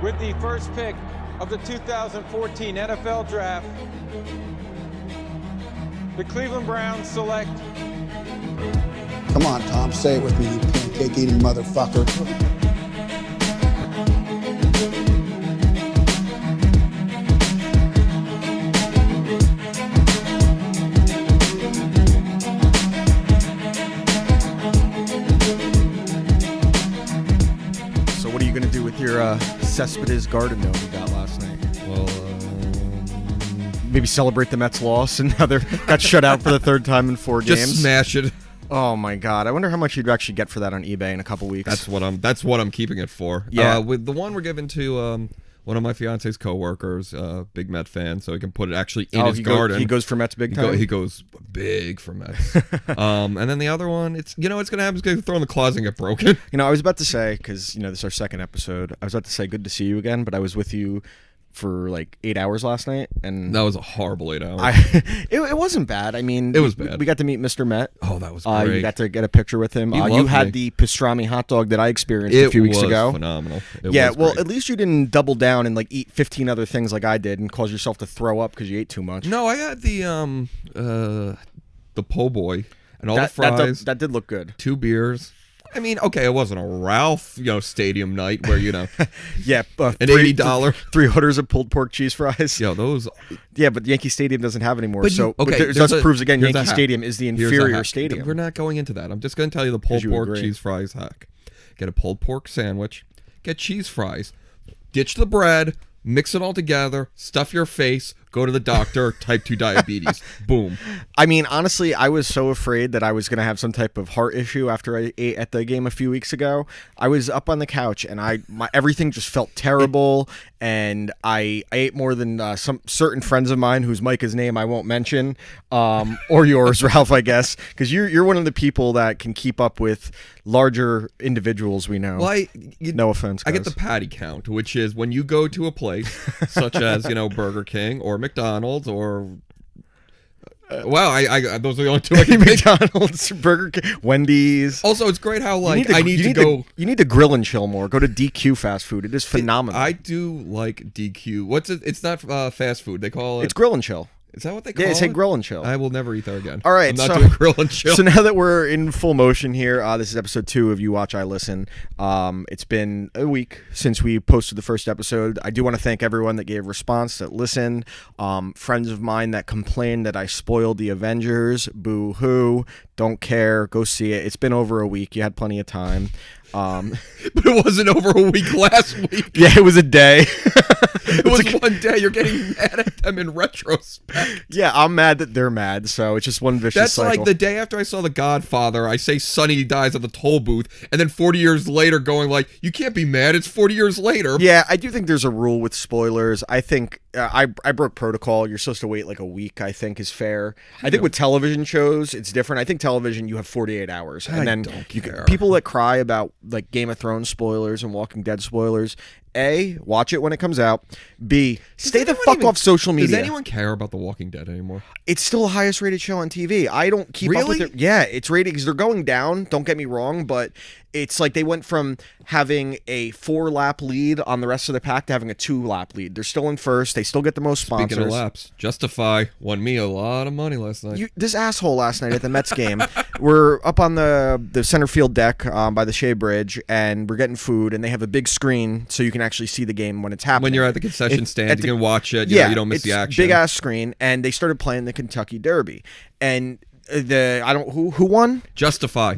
With the first pick of the 2014 NFL Draft, the Cleveland Browns select... Come on, Tom, say it with me, you pancake-eating motherfucker. So what are you going to do with your Cespedes garden gnome you got last night? Well, Maybe celebrate the Mets' loss and now they got shut out for the third time in 4 games. just smash it. Oh my God! I wonder how much you'd actually get for that on eBay in a couple weeks. That's what I'm keeping it for. Yeah. With the one we're giving to one of my fiance's coworkers, big Met fan, so he can put it actually in his garden. He goes for Mets big time. He goes big for Mets. And then the other one, it's gonna happen. It's gonna throw in the closet and get broken. I was about to say, because this is our second episode, I was about to say good to see you again, but I was with you for like 8 hours last night, and That was a horrible 8 hours. it wasn't bad. I mean, It was bad. We got to meet Mr. Met. Oh, that was great. You got to get a picture with him. He You loved had me. the pastrami hot dog that I experienced a few weeks ago. It was phenomenal. Yeah, well, at least you didn't double down and like eat 15 other things like I did and cause yourself to throw up because you ate too much. No, I had the po' boy and all the fries. That did look good. 2 beers. I mean, okay, it wasn't a Ralph, stadium night where Yeah, an $80. 3 orders of pulled pork cheese fries. Those. Yeah, but Yankee Stadium doesn't have anymore. But that proves again here's a Yankee hack. Stadium is the Here's a inferior hack. stadium. We're not going into that. I'm just going to tell you the pulled you pork agree. cheese fries hack. Get a pulled pork sandwich, get cheese fries, ditch the bread, mix it all together, stuff your face, go to the doctor, type 2 diabetes. Boom. I mean, honestly, I was so afraid that I was going to have some type of heart issue after I ate at the game a few weeks ago. I was up on the couch and everything just felt terrible. And I ate more than some certain friends of mine whose Micah's name I won't mention, or yours, Ralph, I guess, because you're one of the people that can keep up with larger individuals we know. Well, no offense, guys. I get the patty count, which is when you go to a place such as Burger King or McDonald's or I those are the only 2 I can think. McDonald's, Burger King, Wendy's. Also, it's great how You need to grill and chill more. Go to DQ fast food. It is phenomenal. I do like DQ. What's it? It's not fast food. They call it. It's grill and chill. Is that what they call it? Yeah, say grill and chill. I will never eat there again. All right, I'm not doing grill and chill. So now that we're in full motion here, this is episode 2 of You Watch, I Listen. It's been a week since we posted the first episode. I do want to thank everyone that gave response, that listened. Friends of mine that complained that I spoiled the Avengers. Boo hoo. Don't care. Go see it. It's been over a week. You had plenty of time. But it wasn't over a week last week. Yeah, it was a day. It was one day. You're getting mad at them in retrospect. Yeah, I'm mad that they're mad, so it's just one vicious That's cycle. like the day after I saw The Godfather, I say Sonny dies at the toll booth, and then 40 years later going like, you can't be mad, it's 40 years later. Yeah, I do think there's a rule with spoilers. I think I broke protocol. You're supposed to wait like a week, I think is fair. I think with television shows, it's different. I think television, you have 48 hours. And then people that cry about like Game of Thrones spoilers and Walking Dead spoilers, A, watch it when it comes out. B, stay the fuck off social media. Does anyone care about The Walking Dead anymore? It's still the highest rated show on TV. I don't keep up with it. Yeah, it's rated because they're going down. Don't get me wrong, but it's like they went from having a 4-lap lead on the rest of the pack to having a 2-lap lead. They're still in first. They still get the most sponsors. Speaking of laps, Justify won me a lot of money last night. This asshole last night at the Mets game, we're up on the center field deck by the Shea Bridge, and we're getting food, and they have a big screen so you can actually see the game when it's happening. When you're at the concession stand, you can watch it. You don't miss the action. Big ass screen, and they started playing the Kentucky Derby, and who won? Justify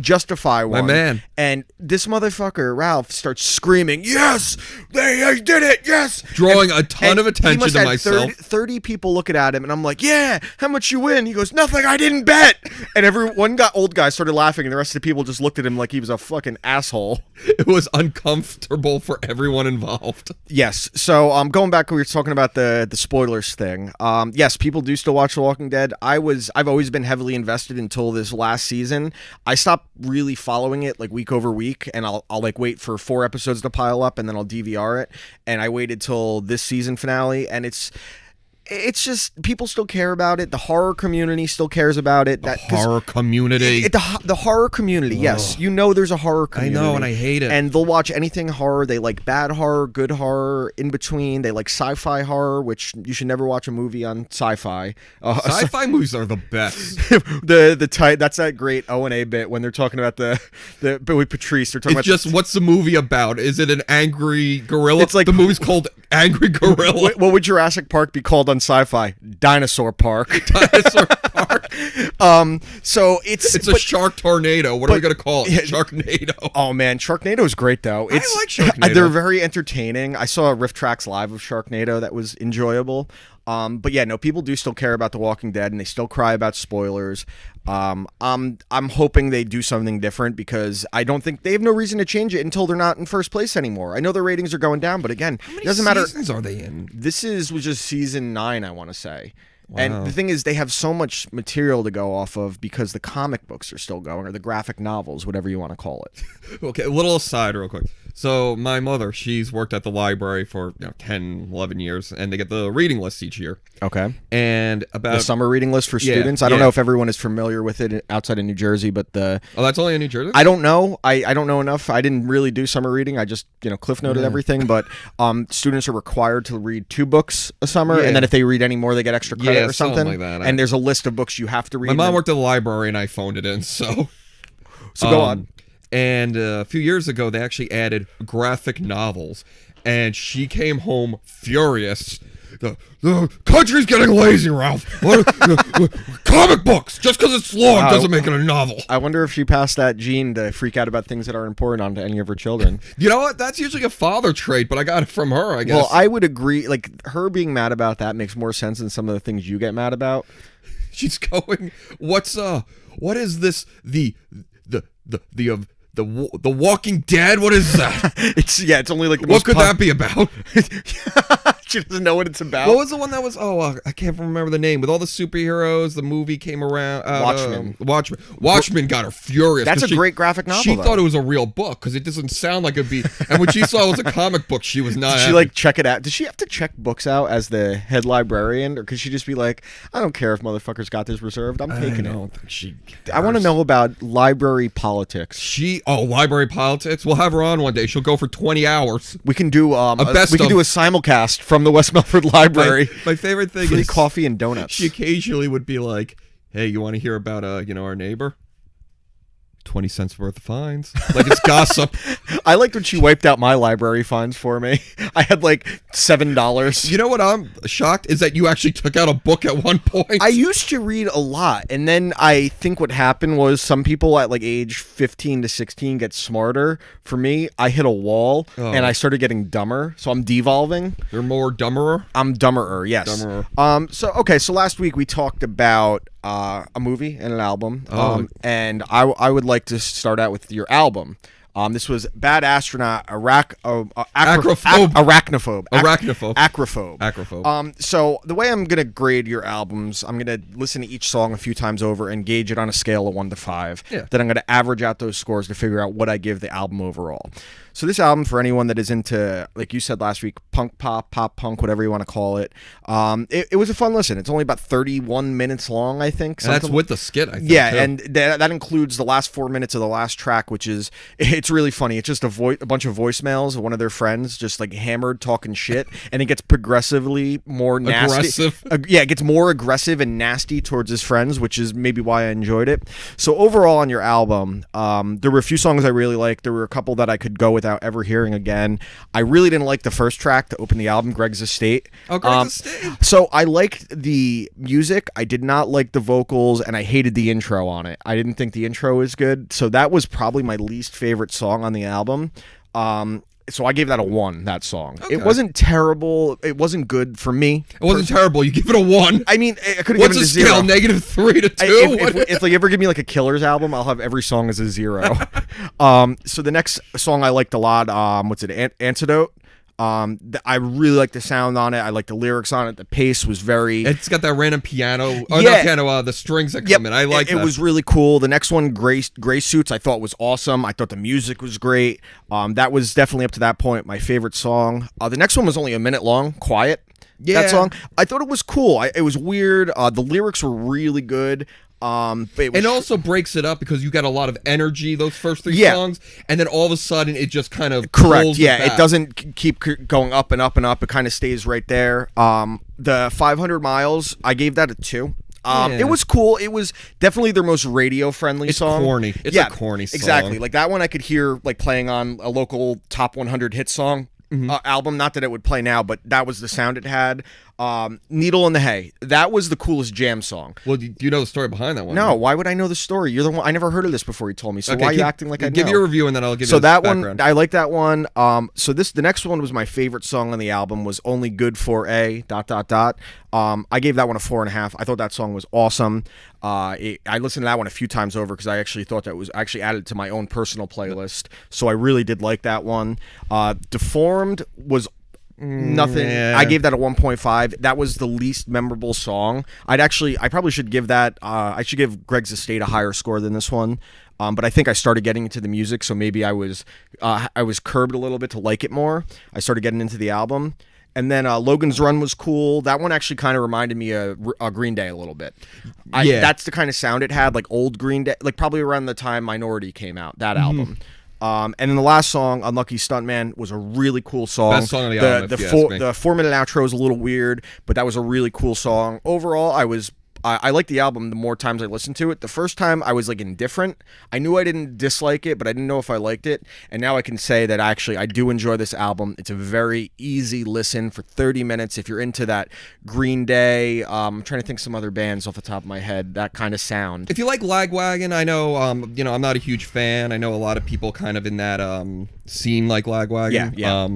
won. My man. And this motherfucker Ralph starts screaming, "Yes, they did it! Yes!" Drawing a ton of attention to myself. 30 people looking at him, and I'm like, "Yeah, how much you win?" He goes, "Nothing. I didn't bet." And old guy started laughing, and the rest of the people just looked at him like he was a fucking asshole. It was uncomfortable for everyone involved. Yes. So going back, we were talking about the spoilers thing. Yes, people do still watch The Walking Dead. I've always been heavily invested until this last season. I stopped really following it like week over week, and I'll like wait for 4 episodes to pile up, and then I'll DVR it. And I waited till this season finale, and it's it's just people still care about it. The horror community still cares about it. The horror community. The horror community, yes. You know there's a horror community. I know, and I hate it. And they'll watch anything horror. They like bad horror, good horror, in between. They like sci-fi horror, which you should never watch a movie on sci-fi. Sci-fi movies are the best. That's that great O&A bit when they're talking about the but with Patrice. They're talking It's about just, what's the movie about? Is it an angry gorilla? It's like the movie's called Angry Gorilla. What would Jurassic Park be called on sci-fi? Dinosaur Park. Dinosaur Park. So it's a shark tornado. What are we gonna call it? Sharknado. Oh man, Sharknado is great though. I like Sharknado. They're very entertaining. I saw a Riff Tracks live of Sharknado that was enjoyable. But yeah, no, people do still care about The Walking Dead, and they still cry about spoilers. I'm hoping they do something different, because I don't think they have no reason to change it until they're not in first place anymore. I know their ratings are going down, but again, it doesn't matter. How many seasons are they in? This was just season 9, I want to say. Wow. And the thing is, they have so much material to go off of because the comic books are still going, or the graphic novels, whatever you want to call it. Okay, a little aside real quick. So my mother, she's worked at the library for 10, 11 years, and they get the reading list each year. Okay. And about the summer reading list for students. I don't know if everyone is familiar with it outside of New Jersey, but Oh, that's only in New Jersey? I don't know. I don't know enough. I didn't really do summer reading. I just, cliff noted everything, but students are required to read 2 books a summer, and then if they read any more, they get extra credit or something. Like that. And there's a list of books you have to read. My mom worked at the library, and I phoned it in, so go on. And a few years ago, they actually added graphic novels, and she came home furious. The country's getting lazy, Ralph. Comic books, just because it's long doesn't make it a novel. I wonder if she passed that gene to freak out about things that aren't important onto any of her children. You know what? That's usually a father trait, but I got it from her, I guess. Well, I would agree. Like, her being mad about that makes more sense than some of the things you get mad about. She's going, what is this? The Walking Dead? What is that? It's only like the what could that be about? She doesn't know what it's about. What was the one that was? I can't remember the name. With all the superheroes, the movie came around. Watchmen got her furious. That's a great graphic novel. She thought it was a real book because it doesn't sound like it'd be. And when she saw it was a comic book, she was not. Did she check it out? Did she have to check books out as the head librarian, or could she just be like, I don't care if motherfuckers got this reserved. I'm taking it. I don't think she. I want to know about library politics. Library politics. We'll have her on one day. She'll go for 20 hours. We can do a simulcast from the West Milford Library. My favorite thing Free is coffee and donuts. She occasionally would be like, "Hey, you want to hear about our neighbor? 20 cents worth of fines." Like it's gossip. I liked when she wiped out my library fines for me. I had $7. You know what I'm shocked is that you actually took out a book at one point. I used to read a lot, and then I think what happened was some people at age 15 to 16 get smarter. For me, I hit a wall and I started getting dumber, so I'm devolving. You're more dumberer? I'm dumberer, yes. Dumberer. So last week we talked about a movie and an album, and I would like to start out with your album. This was Bad Astronaut, Arachnophobe. So the way I'm going to grade your albums, I'm going to listen to each song a few times over and gauge it on a scale of 1 to 5. Yeah. Then I'm going to average out those scores to figure out what I give the album overall. So this album, for anyone that is into, like you said last week, punk pop punk, whatever you want to call it, it was a fun listen. It's only about 31 minutes long, I think. And that's with the skit, I think. Yeah, too. and that includes the last 4 minutes of the last track, which is, it's really funny. It's just a bunch of voicemails of one of their friends just hammered talking shit, and it gets progressively more nasty. Aggressive? It gets more aggressive and nasty towards his friends, which is maybe why I enjoyed it. So overall on your album, there were a few songs I really liked. There were a couple that I could go without ever hearing again. I really didn't like the first track to open the album, Greg's Estate. Oh, Greg's Estate. So I liked the music. I did not like the vocals, and I hated the intro on it. I didn't think the intro was good. So that was probably my least favorite song on the album. So I gave that a 1, that song. Okay. It wasn't terrible. It wasn't good for me. It wasn't terrible. You give it a 1. I mean, I could have given it a 0. What's the scale? -3 to 2? If they ever give me a Killers album, I'll have every song as a 0. So the next song I liked a lot, Antidote. I really like the sound on it. I like the lyrics on it. The pace was very... It's got that random piano. Oh, not piano, the strings that come in. I like that. It was really cool. The next one, Gray Suits, I thought was awesome. I thought the music was great. That was definitely up to that point my favorite song. The next one was only a minute long, Quiet. That song. I thought it was cool. It was weird. The lyrics were really good. But it also breaks it up because you got a lot of energy those first 3 songs, and then all of a sudden it just kind of correct. It doesn't keep going up and up and up. It kind of stays right there. The 500 Miles, I gave that a 2. It was cool. It was definitely their most radio-friendly song. It's corny. It's a corny song. Exactly. Like that one I could hear like playing on a local top 100 hit song album. Not that it would play now, but that was the sound it had. Needle in the Hay. That was the coolest jam song. Well, do you know the story behind that one? No, why would I know the story? You're the one. I never heard of this before you told me. So why are you acting like I know? Give your review and then I'll give you So that background. one, I like that one. So the next one was my favorite song on the album. Was Only Good for a ... I gave that one a 4.5. I thought that song was awesome. I listened to that one a few times over because I actually thought that was actually added to my own personal playlist. So I really did like that one. Deformed was nothing. Yeah. I gave that a 1.5. That was the least memorable song. I probably should give that. I should give Greg's Estate a higher score than this one. But I think I started getting into the music, so maybe I was curbed a little bit to like it more. I started getting into the album. And then Logan's Run was cool. That one actually kind of reminded me of Green Day a little bit. That's the kind of sound it had, like old Green Day, like probably around the time Minority came out, that album. And then the last song, Unlucky Stuntman, was a really cool song. Best song on the album, the if you ask me. The 4-minute outro is a little weird, but that was a really cool song. Overall, I liked the album the more times I listened to it. The first time I was like indifferent. I knew I didn't dislike it, but I didn't know if I liked it. And now I can say that actually I do enjoy this album. It's a very easy listen for 30 minutes if you're into that Green Day. I'm trying to think some other bands off the top of my head, that kind of sound. If you like Lagwagon, I know I'm not a huge fan. I know a lot of people kind of in that scene like Lagwagon. Yeah.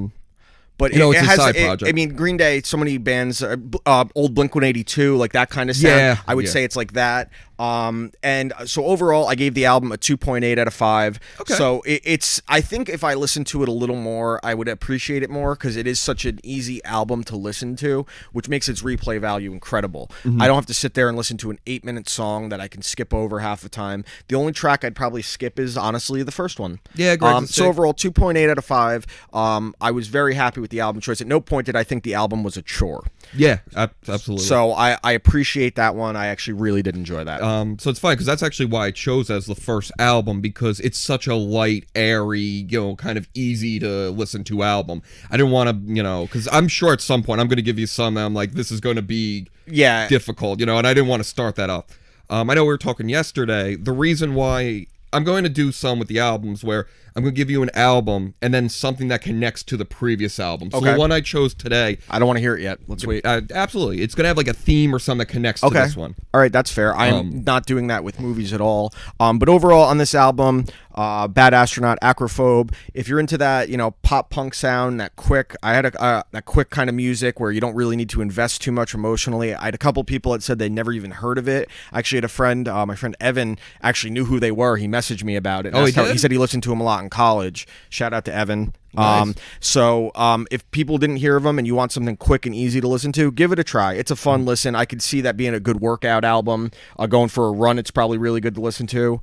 But it's a has, side project. I mean, Green Day, so many bands, old Blink-182, like that kind of sound. Yeah, I would say it's like that. And so overall, I gave the album a 2.8 out of 5. Okay. So it's, I think if I listened to it a little more, I would appreciate it more because it is such an easy album to listen to, which makes its replay value incredible. I don't have to sit there and listen to an 8-minute song that I can skip over half the time. The only track I'd probably skip is honestly the first one. Yeah, great. So overall, 2.8 out of 5. I was very happy with the album choice. At no point did I think the album was a chore. Yeah, absolutely. So I appreciate that one. I actually really did enjoy that. So it's fine because that's actually why I chose as the first album because it's such a light, airy, kind of easy to listen to album. I didn't want to, because I'm sure at some point I'm going to give you some. I'm like, this is going to be difficult, and I didn't want to start that up. I know we were talking yesterday. The reason why I'm going to do some with the albums where I'm going to give you an album and then something that connects to the previous album. So the one I chose today... I don't want to hear it yet. Let's wait. Absolutely. It's going to have like a theme or something that connects to this one. All right, that's fair. I'm not doing that with movies at all. But overall, on this album, Bad Astronaut, Acrophobe, if you're into that, pop punk sound, that quick... I had that quick kind of music where you don't really need to invest too much emotionally. I had a couple people that said they never even heard of it. I actually had a friend, my friend Evan, actually knew who they were. He messaged me about it. Oh, he did? He said he listened to them a lot in college. Shout out to Evan. Nice. So if people didn't hear of them and you want something quick and easy to listen to, give it a try. It's a fun listen. I could see that being a good workout album. Going for a run, it's probably really good to listen to.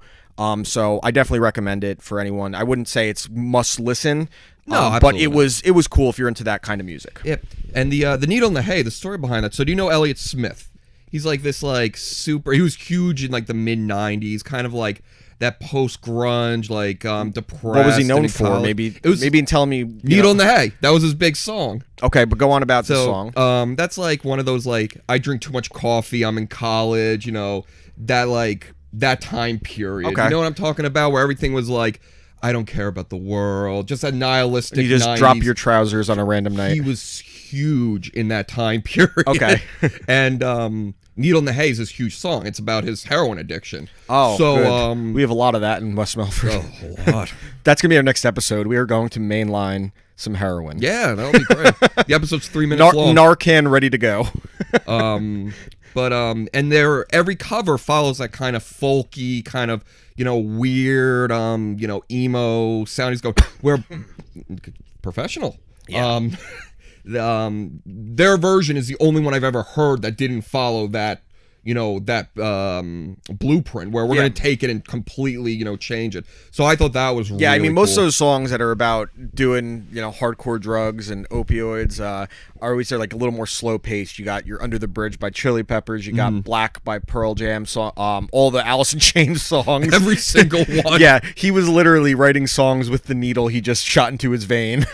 So I definitely recommend it for anyone. I wouldn't say it's must listen. No, but it was cool if you're into that kind of music. Yep. And the Needle in the Hay, the story behind that. So do you know Elliott Smith? He's like this super. He was huge in like the mid '90s, kind of like that post-grunge, like depressed. What was he known for? Maybe tell me. Needle in the Hay. That was his big song. Okay, but go on about the song. That's like one of those like I drink too much coffee. I'm in college. That time period. Okay. You know what I'm talking about? Where everything was like, I don't care about the world. Just a nihilistic. You just 90s. drop your trousers on a random night. He was huge in that time period. Okay. And Needle in the Hay is his huge song. It's about his heroin addiction. Oh, so good. We have a lot of that in West Milford. Oh, a lot. That's gonna be our next episode. We are going to mainline some heroin. Yeah, that'll be great. The episode's 3 minutes long. Narcan ready to go. And every cover follows that kind of folky, kind of weird, emo sound. He's go where professional. Yeah. Their version is the only one I've ever heard that didn't follow that, that blueprint where we're going to take it and completely, change it. So I thought that was really I mean, most cool. of those songs that are about doing, hardcore drugs and opioids are always like a little more slow paced. You got your Under the Bridge by Chili Peppers. You got Black by Pearl Jam. All the Alice in Chains songs. Every single one. Yeah, he was literally writing songs with the needle he just shot into his vein.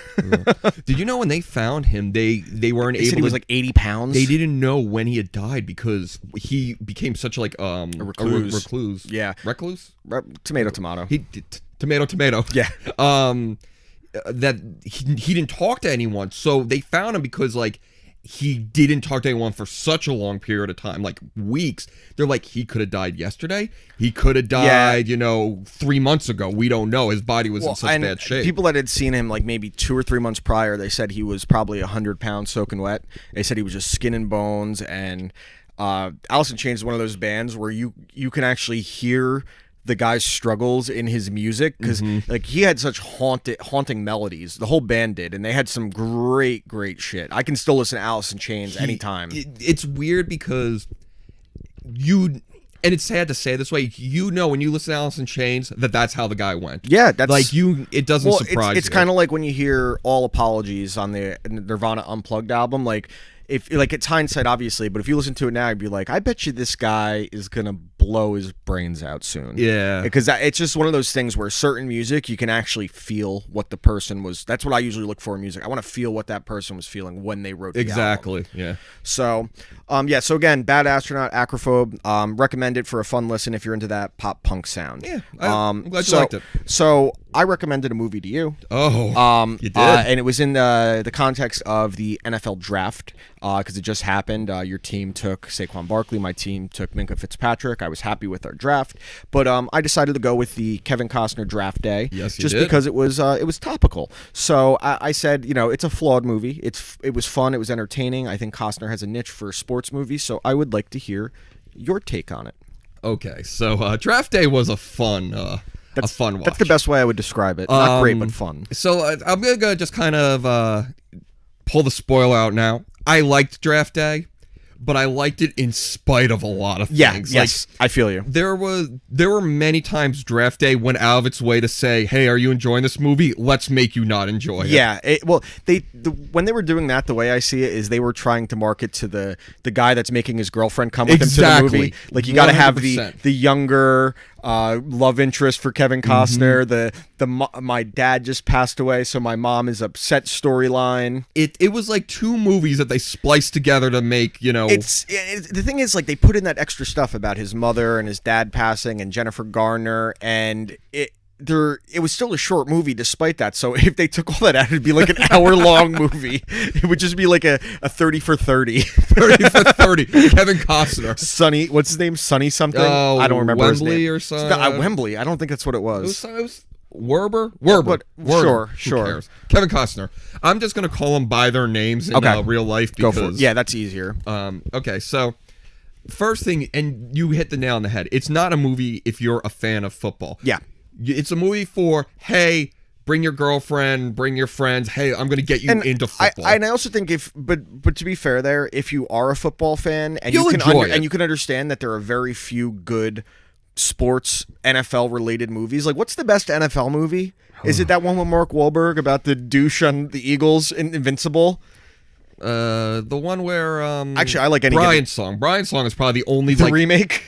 Did you know when they found him, they weren't They said able he was to, like 80 pounds. they didn't know when he had died because he became such like a recluse. Yeah. Recluse? Tomato. He tomato. Yeah. That he didn't talk to anyone. So they found him because like he didn't talk to anyone for such a long period of time, like weeks. They're like, he could have died yesterday. He could have died, 3 months ago. We don't know. His body was in such bad shape. People that had seen him like maybe 2 or 3 months prior, they said he was probably 100 pounds soaking wet. They said he was just skin and bones. And Alice in Chains is one of those bands where you can actually hear the guy's struggles in his music because like he had such haunting melodies. The whole band did, and they had some great shit. I can still listen to Alice in Chains anytime. It's weird because and it's sad to say this way, when you listen to Alice in Chains that's how the guy went. Yeah, that's like it doesn't surprise you. It's kind of like when you hear All Apologies on the Nirvana Unplugged album, like if like it's hindsight obviously, but if you listen to it now you'd be like, I bet you this guy is gonna blow his brains out soon. Yeah, because it's just one of those things where certain music you can actually feel what the person was. That's what I usually look for in music. I want to feel what that person was feeling when they wrote the album. Yeah. So so again, Bad Astronaut, Acrophobe, recommend it for a fun listen if you're into that pop punk sound. Yeah, I'm glad you liked it. So I recommended a movie to you. You did? And it was in the context of the NFL draft because it just happened. Your team took Saquon Barkley. My team took Minkah Fitzpatrick. I was happy with our draft, but I decided to go with the Kevin Costner draft day. Yes, you just did. because it was topical. So I said, it's a flawed movie. It was fun. It was entertaining. I think Costner has a niche for sports movies, so I would like to hear your take on it. Okay, so draft day was a fun watch. That's the best way I would describe it. Not great, but fun. So I'm gonna just kind of pull the spoiler out now. I liked draft day, but I liked it in spite of a lot of things. Yes, I feel you. There were many times draft day went out of its way to say, "Hey, are you enjoying this movie? Let's make you not enjoy it." Yeah, when they were doing that, the way I see it is they were trying to market to the guy that's making his girlfriend come with him to the movie. Like you got to have the younger love interest for Kevin Costner. My dad just passed away, so my mom is upset storyline. It was like two movies that they spliced together to make, It's the thing is, like, they put in that extra stuff about his mother and his dad passing and Jennifer Garner, and it was still a short movie despite that. So if they took all that out, it'd be like an hour-long movie. It would just be like a 30 for 30. 30 for 30. Kevin Costner. Sonny, what's his name? Sonny something? Oh, I don't remember Wembley his name. or something. Wembley. I don't think that's what it was. It was Werber? Werber. Sure. Who cares? Kevin Costner. I'm just going to call them by their names in real life because... Go for it. Yeah, that's easier. Okay, so... First thing, and you hit the nail on the head. It's not a movie if you're a fan of football. Yeah. It's a movie for, hey, bring your girlfriend, bring your friends. Hey, I'm going to get you into football. I also think but to be fair there, if you are a football fan and you can understand that there are very few good sports NFL related movies. Like, what's the best NFL movie? Is it that one with Mark Wahlberg about the douche on the Eagles in Invincible? The one where actually I like any Brian's song. Brian's song is probably the only remake.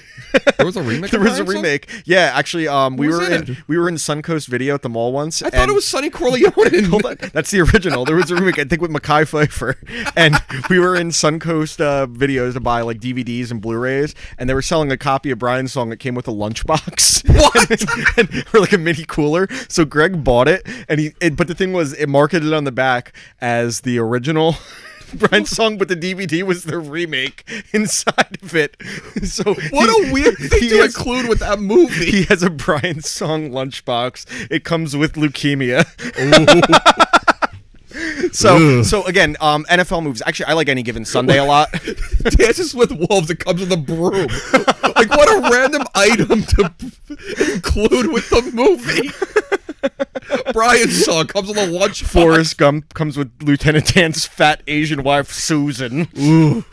There was a remake. There was a remake. Song? Yeah, actually, we were in Suncoast Video at the mall once. I thought it was Sonny Corleone. Hold on, that's the original. There was a remake, I think, with Mekhi Phifer, and we were in Suncoast Videos to buy like DVDs and Blu-rays, and they were selling a copy of Brian's song that came with a lunchbox. What? or like a mini cooler. So Greg bought it, but the thing was, it marketed on the back as the original Brian's song, but the DVD was the remake inside of it. So what a weird thing to include with that movie. He has a Brian's song lunchbox. It comes with leukemia. So again, NFL movies. Actually, I like Any Given Sunday a lot. Dances with Wolves. It comes with a broom. Like, what a random item to include with the movie. Brian's son comes with a lunch. Forrest Gump comes with Lieutenant Dan's fat Asian wife, Susan. Ooh.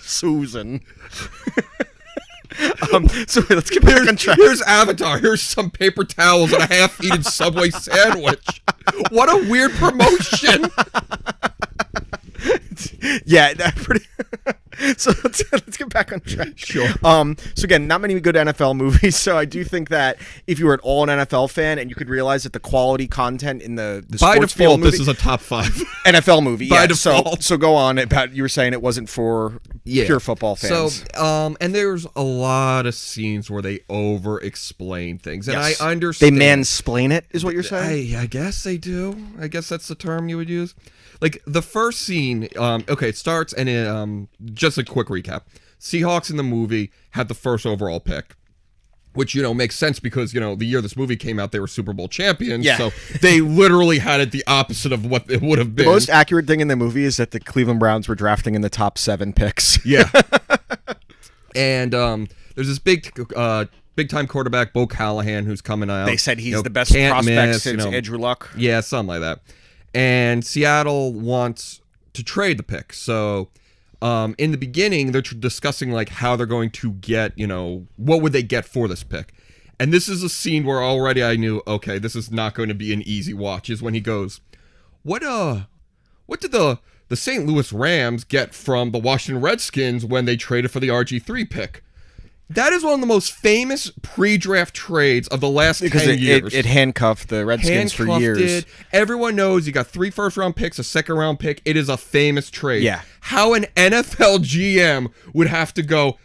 Susan. So let's get back on track. Here's Avatar. Here's some paper towels and a half-eaten Subway sandwich. What a weird promotion. Yeah, pretty. So let's get back on track. Sure. So again, not many good NFL movies. So I do think that if you were at all an NFL fan and you could realize that the quality content in the By sports default, field movie, this is a top 5 NFL movie. By Yeah. default. So go on about you were saying it wasn't for pure football fans. So, and there's a lot of scenes where they over-explain things, and Yes. I understand. They mansplain it, is what you're saying. I guess they do. I guess that's the term you would use. Like the first scene, okay, it starts and just a quick recap. Seahawks in the movie had the first overall pick, which, makes sense because, the year this movie came out, they were Super Bowl champions. Yeah. So they literally had it the opposite of what it would have been. The most accurate thing in the movie is that the Cleveland Browns were drafting in the top 7 picks. Yeah. And there's this big time quarterback, Bo Callahan, who's coming out. They said he's the best can't prospect miss, since Andrew Luck. Yeah, something like that. And Seattle wants to trade the pick. So in the beginning, they're discussing like how they're going to get, what would they get for this pick. And this is a scene where already I knew, okay, this is not going to be an easy watch, is when he goes, what did the St. Louis Rams get from the Washington Redskins when they traded for the RG3 pick? That is one of the most famous pre-draft trades of the last 10 years. It handcuffed the Redskins for years. Everyone knows you got 3 first-round picks, a second-round pick. It is a famous trade. Yeah. How an NFL GM would have to go,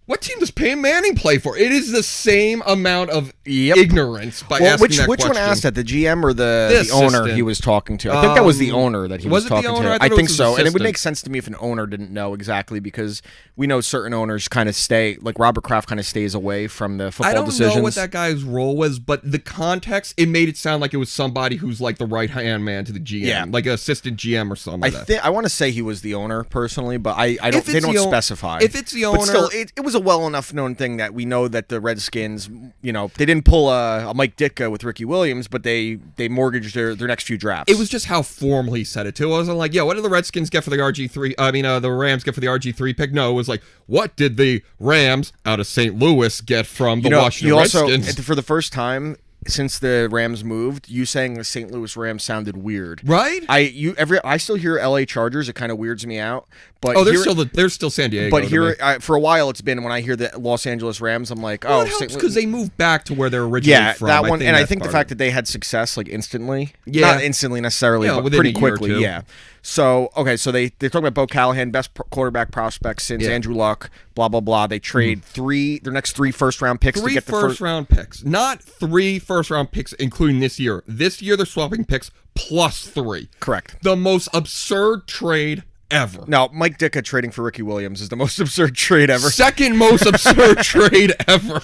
what team does Peyton Manning play for? It is the same amount of ignorance by asking that which question. one asked that? The GM or the owner assistant. he was talking to? I think that was the owner that he was was it the talking owner? to. I thought it think was his so. And it would assistant. make sense to me if an owner didn't know exactly, because we know certain owners kind of stay, like Robert Kraft kind of stays away from the football I don't decisions. know what that guy's role was, but the context, it made it sound like it was somebody who's like the right-hand man to the GM, Yeah. like an assistant GM or something like that. I want to say he was the owner personally, but I don't. They don't specify. If it's the owner, but still, it was a well enough known thing that we know that the Redskins, they didn't pull a Mike Ditka with Ricky Williams, but they mortgaged their next few drafts. it was just how formal he said it too. I wasn't like, what did the Redskins get for the RG3? The Rams get for the RG3 pick? No, it was like, what did the Rams out of St. Louis get from the Washington Redskins? Also, for the first time since the Rams moved, you saying the St. Louis Rams sounded weird, right? I still hear LA Chargers. It kind of weirds me out. But they're still San Diego. But here, for a while, it's been when I hear the Los Angeles Rams, I'm like, it helps because they moved back to where they're originally from. Yeah, that one, and I think the fact that they had success like instantly, not instantly necessarily, but within pretty a year or quickly, two. yeah. So they're talking about Bo Callahan, best quarterback prospect since Andrew Luck, blah blah blah. They trade their next 3 first-round picks to get the first-round picks, not 3 first-round picks, including this year. This year they're swapping picks plus 3. Correct. The most absurd trade ever. No, Mike Ditka trading for Ricky Williams is the most absurd trade ever. Second most absurd trade ever.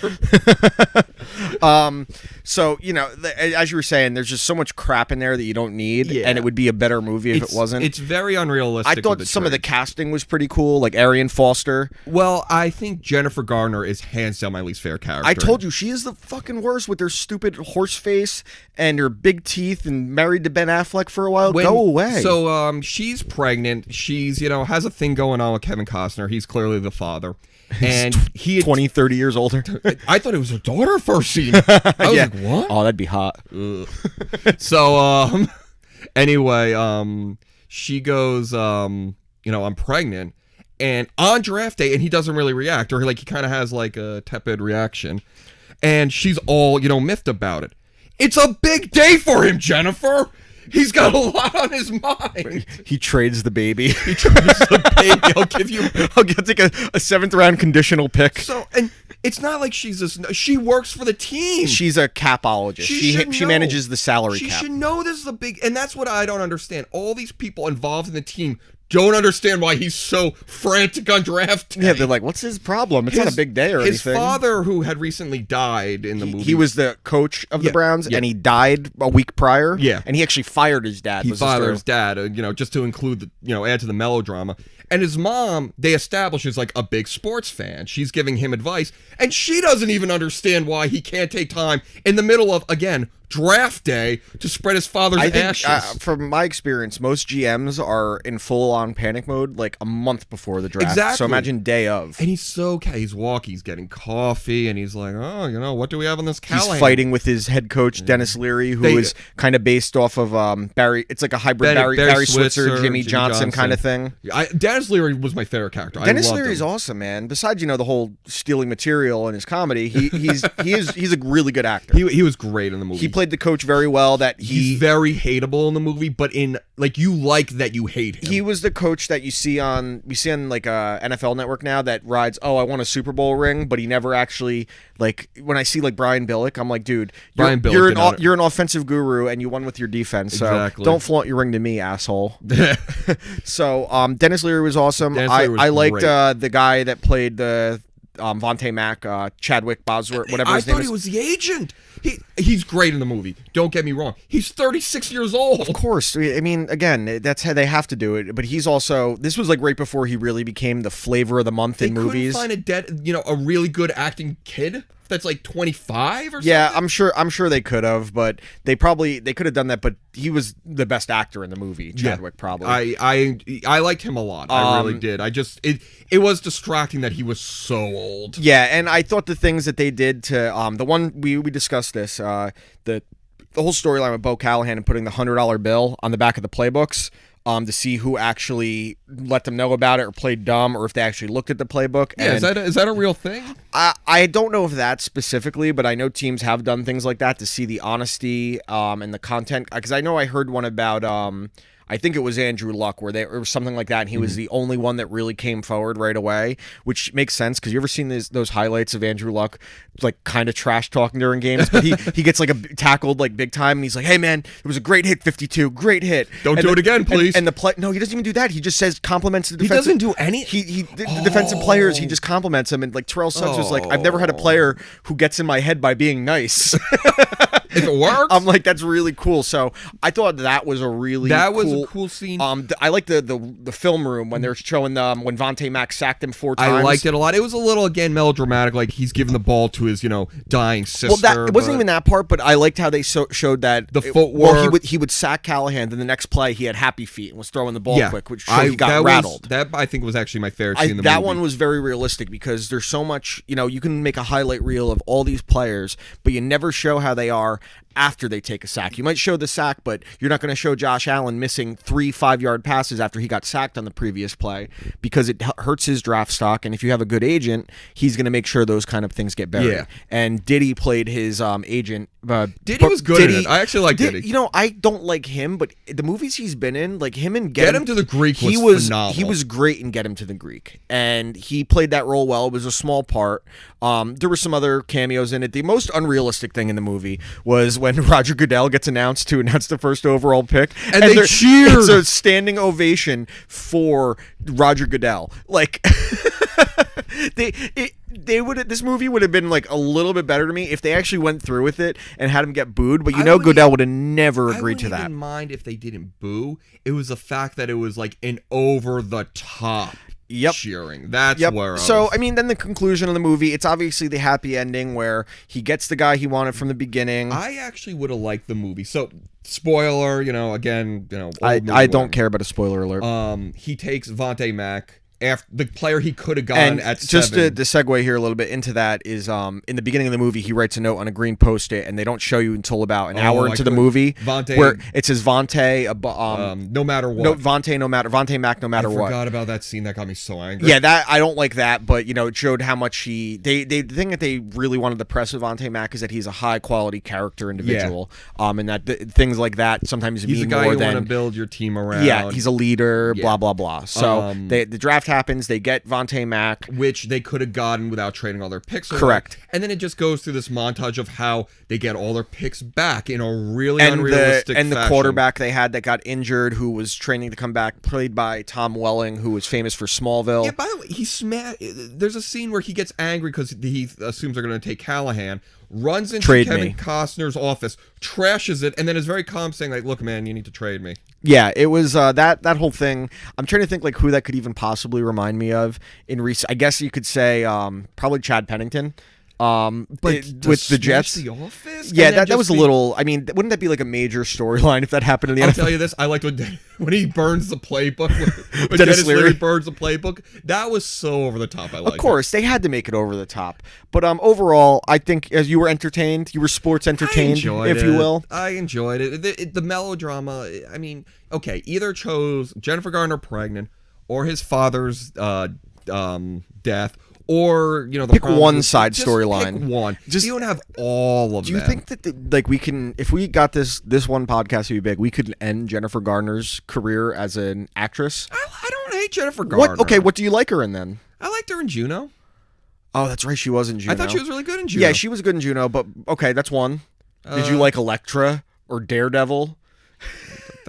So, as you were saying, there's just so much crap in there that you don't need, and it would be a better movie if it wasn't. It's very unrealistic. I thought some of the casting was pretty cool, like Arian Foster. Well, I think Jennifer Garner is hands down my least favorite character. I told you, she is the fucking worst with her stupid horse face and her big teeth and married to Ben Affleck for a while. Go away. So, she's pregnant. She's, has a thing going on with Kevin Costner. He's clearly the father. And he 20, 30 years older. I thought it was her daughter first scene. I was like, what? Oh, that'd be hot. So, anyway, she goes, I'm pregnant. And on draft day, and he doesn't really react, or he kind of has like a tepid reaction. And she's all, miffed about it. It's a big day for him, Jennifer. He's got a lot on his mind. He trades the baby. He trades the baby. I'll take a 7th round conditional pick. So, and it's not like she works for the team. She's a capologist. She manages the salary cap. She should know this is a big, and that's what I don't understand. All these people involved in the team don't understand why he's so frantic on draft day. Yeah, they're like, what's his problem? It's not a big day or his anything. His father, who had recently died in the movie. He was the coach of the Browns, and he died a week prior. Yeah. And he actually fired his dad. He fired his dad, just to include, add to the melodrama. And his mom, they establish, is like a big sports fan. She's giving him advice, and she doesn't even understand why he can't take time in the middle of, again, draft day to spread his father's ashes. From my experience, most GMs are in full-on panic mode like a month before the draft. Exactly. So imagine day of. And he's walking, he's getting coffee, and he's like, what do we have on this Callahan? He's fighting with his head coach, Dennis Leary, who is kind of based off of Barry. It's like a hybrid Barry Switzer, Jimmy Johnson kind of thing. Dennis Leary was my favorite character. Dennis Leary's awesome, man. Besides, the whole stealing material in his comedy, he's a really good actor. He was great in the movie. He played the coach very well. He's very hateable in the movie, but in you like that you hate him. He was the coach that we see on like NFL Network now that rides, I won a Super Bowl ring, but he never actually, like, when I see like Brian Billick, I'm like, dude, you're an offensive guru and you won with your defense, so don't flaunt your ring to me, asshole. So Dennis Leary was awesome. I liked the guy that played the Vontae Mack, Chadwick Bosworth, whatever his name is. I thought he was the agent. He's great in the movie. Don't get me wrong. He's 36 years old. Of course. I mean, again, that's how they have to do it. But he's also, this was like right before he really became the flavor of the month in movies. They couldn't find a really good acting kid that's like 25 or something. Yeah, I'm sure they could have, but they could have done that. But he was the best actor in the movie, Chadwick, probably. I liked him a lot. I really did. It was distracting that he was so old. Yeah, and I thought the things that they did to the one we discussed this the whole storyline with Bo Callahan and putting the $100 bill on the back of the playbooks. To see who actually let them know about it or played dumb, or if they actually looked at the playbook. Yeah, is that a real thing? I don't know if that's specifically, but I know teams have done things like that to see the honesty and the content. Because I know I heard one about I think it was Andrew Luck, or something like that, and he was the only one that really came forward right away, which makes sense because you ever seen those highlights of Andrew Luck, like kind of trash talking during games, but he gets like tackled like big time, and he's like, "Hey man, it was a great hit, 52, great hit. Don't do it again, please." And the play, no, he doesn't even do that. He just says compliments to the defensive. He doesn't do any. The defensive players, he just compliments them, and like Terrell Suggs was like, "I've never had a player who gets in my head by being nice." If it works, I'm like, that's really cool. So I thought that was a cool scene. I like the film room when they're showing when Vontae Mack sacked him 4 times. I liked it a lot. It was a little, again, melodramatic, like he's giving the ball to his dying sister. Well, it wasn't even that part, but I liked how they showed that the footwork. Well, he would sack Callahan, then the next play he had happy feet and was throwing the ball quick, which showed he got rattled. That I think was actually my favorite scene in the movie. That one was very realistic because there's so much. You can make a highlight reel of all these players, but you never show how they are after they take a sack. You might show the sack, but you're not going to show Josh Allen missing 3 5-yard passes after he got sacked on the previous play because it hurts his draft stock. And if you have a good agent, he's going to make sure those kind of things get buried. Yeah. And Diddy played his agent. Diddy was good in it. I actually like Diddy. I don't like him, but the movies he's been in, like him and Get Him to the Greek was phenomenal. He was great in Get Him to the Greek. And he played that role well. It was a small part. There were some other cameos in it. The most unrealistic thing in the movie was when Roger Goodell gets announced to announce the first overall pick. And they cheered. It's a standing ovation for Roger Goodell. Like, this movie would have been like a little bit better to me if they actually went through with it and had him get booed. But Goodell would have never agreed to that. I wouldn't even mind if they didn't boo. It was the fact that it was like an over the top. Cheering. That's where I mean, then the conclusion of the movie, it's obviously the happy ending where he gets the guy he wanted from the beginning. I actually would have liked the movie. So, spoiler, again, I don't care about a spoiler alert. He takes Vontae Mack. After the player he could have gone at 7. Just to segue here a little bit into that is in the beginning of the movie he writes a note on a green post-it and they don't show you until about an hour into the movie Vontae, where it says Vontae no matter what. Vontae Mack no matter what. I forgot about that scene. That got me so angry. Yeah, that I don't like that, but it showed how much the thing that they really wanted to press with Vontae Mack is that he's a high quality character individual. And that things like that sometimes he's mean a guy more you than want to build your team around. Yeah, he's a leader, blah blah blah. So the draft happens. They get Vontae Mack, which they could have gotten without trading all their picks away. Correct. And then it just goes through this montage of how they get all their picks back in a really unrealistic and the fashion. quarterback they had that got injured, who was training to come back, played by Tom Welling, who was famous for Smallville. Yeah, by the way, there's a scene where he gets angry because he assumes they're going to take Callahan, runs into Kevin Costner's office, trashes it, and then is very calm, saying like, "Look, man, you need to trade me." Yeah, it was that whole thing. I'm trying to think like who that could even possibly remind me of in recent. I guess you could say probably Chad Pennington. With the Jets, the office? Yeah, that was a little. I mean, wouldn't that be like a major storyline if that happened in the NFL? I'll tell you this: I liked when he burns the playbook. When Dennis Leary burns the playbook, that was so over the top. I liked. Of course, they had to make it over the top. But overall, I think as you were entertained, you were sports entertained, you will. I enjoyed it. The melodrama. I mean, okay, either chose Jennifer Garner pregnant, or his father's death. Or the pick one side storyline. Pick one. You don't have all of them. Do you think that we can, if we got this one podcast to be big, we could end Jennifer Garner's career as an actress? I don't hate Jennifer Garner. What do you like her in then? I liked her in Juno. Oh, that's right, she was in Juno. I thought she was really good in Juno. Yeah, she was good in Juno, but okay, that's one. Did you like Elektra or Daredevil?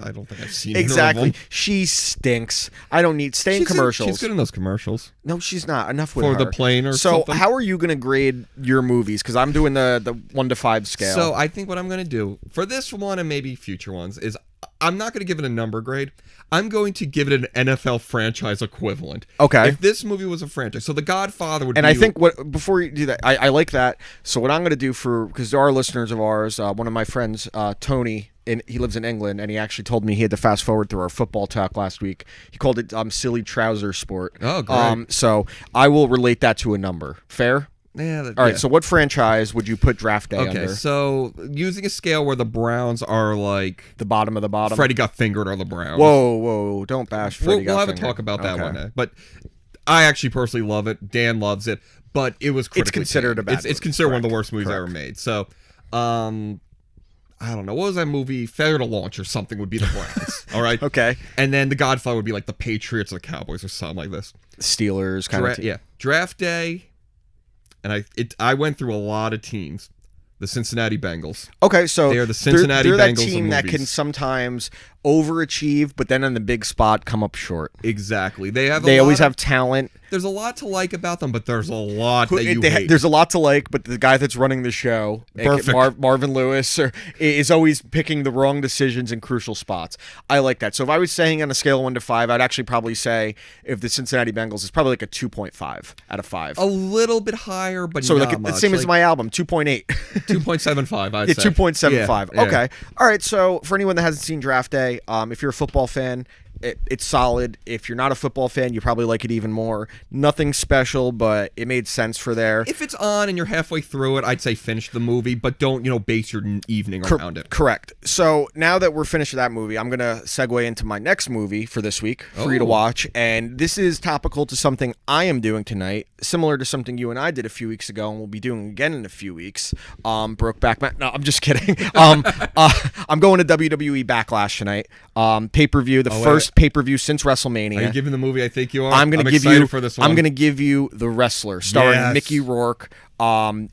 I don't think I've seen exactly. She stinks. I don't need in commercials. She's good in those commercials. No, she's not. Enough with her. For the plane or something. So how are you going to grade your movies? Because I'm doing the 1 to 5 scale. So I think what I'm going to do for this one and maybe future ones is I'm not going to give it a number grade. I'm going to give it an NFL franchise equivalent. Okay. If this movie was a franchise, so The Godfather would. And I think before you do that, I like that. So what I'm going to do because there are listeners of ours, one of my friends, Tony. He lives in England, and he actually told me he had to fast forward through our football talk last week. He called it silly trouser sport. Oh, great. So I will relate that to a number. Fair? Yeah. All right, so what franchise would you put Draft Day under? Okay, so using a scale where the Browns are like... the bottom of the bottom? Freddie got fingered are the Browns. Whoa, don't bash Freddie got fingered. We'll have a talk about that one day. But I actually personally love it. Dan loves it. But it was critically... It's considered a bad movie. It's considered one of the worst movies ever made. So... I don't know. What was that movie? Failure to Launch or something would be the Browns. All right? Okay. And then The Godfather would be like the Patriots or the Cowboys or something like this. Steelers kind of team. Yeah. Draft Day. And I went through a lot of teams. The Cincinnati Bengals. Okay, so they are the Cincinnati they're Bengals that team that can sometimes overachieve, but then in the big spot come up short. Exactly. They always have talent. There's a lot to like about them, but there's a lot that you hate. There's a lot to like, but the guy that's running the show, Marvin Lewis, is always picking the wrong decisions in crucial spots. I like that. So if I was saying on a scale of 1 to 5, I'd actually probably say if the Cincinnati Bengals is probably like a 2.5 out of 5. A little bit higher, but so not like much. The same as my album, 2.8. 2.75, I'd say. 2.75. Yeah. Okay. All right. So for anyone that hasn't seen Draft Day, if you're a football fan, it's solid. If you're not a football fan, you probably like it even more. Nothing special, but it made sense for there. If it's on and you're halfway through it, I'd say finish the movie, but don't, base your evening around it. Correct. So now that we're finished with that movie, I'm going to segue into my next movie for this week for you to watch. And this is topical to something I am doing tonight, similar to something you and I did a few weeks ago and we'll be doing again in a few weeks. Brokeback Mountain. No, I'm just kidding. I'm going to WWE Backlash tonight. Pay-per-view, first pay-per-view since WrestleMania. Are you giving the movie I think you are? I'm going to give you for this one. I'm going to give you The Wrestler, starring Mickey Rourke.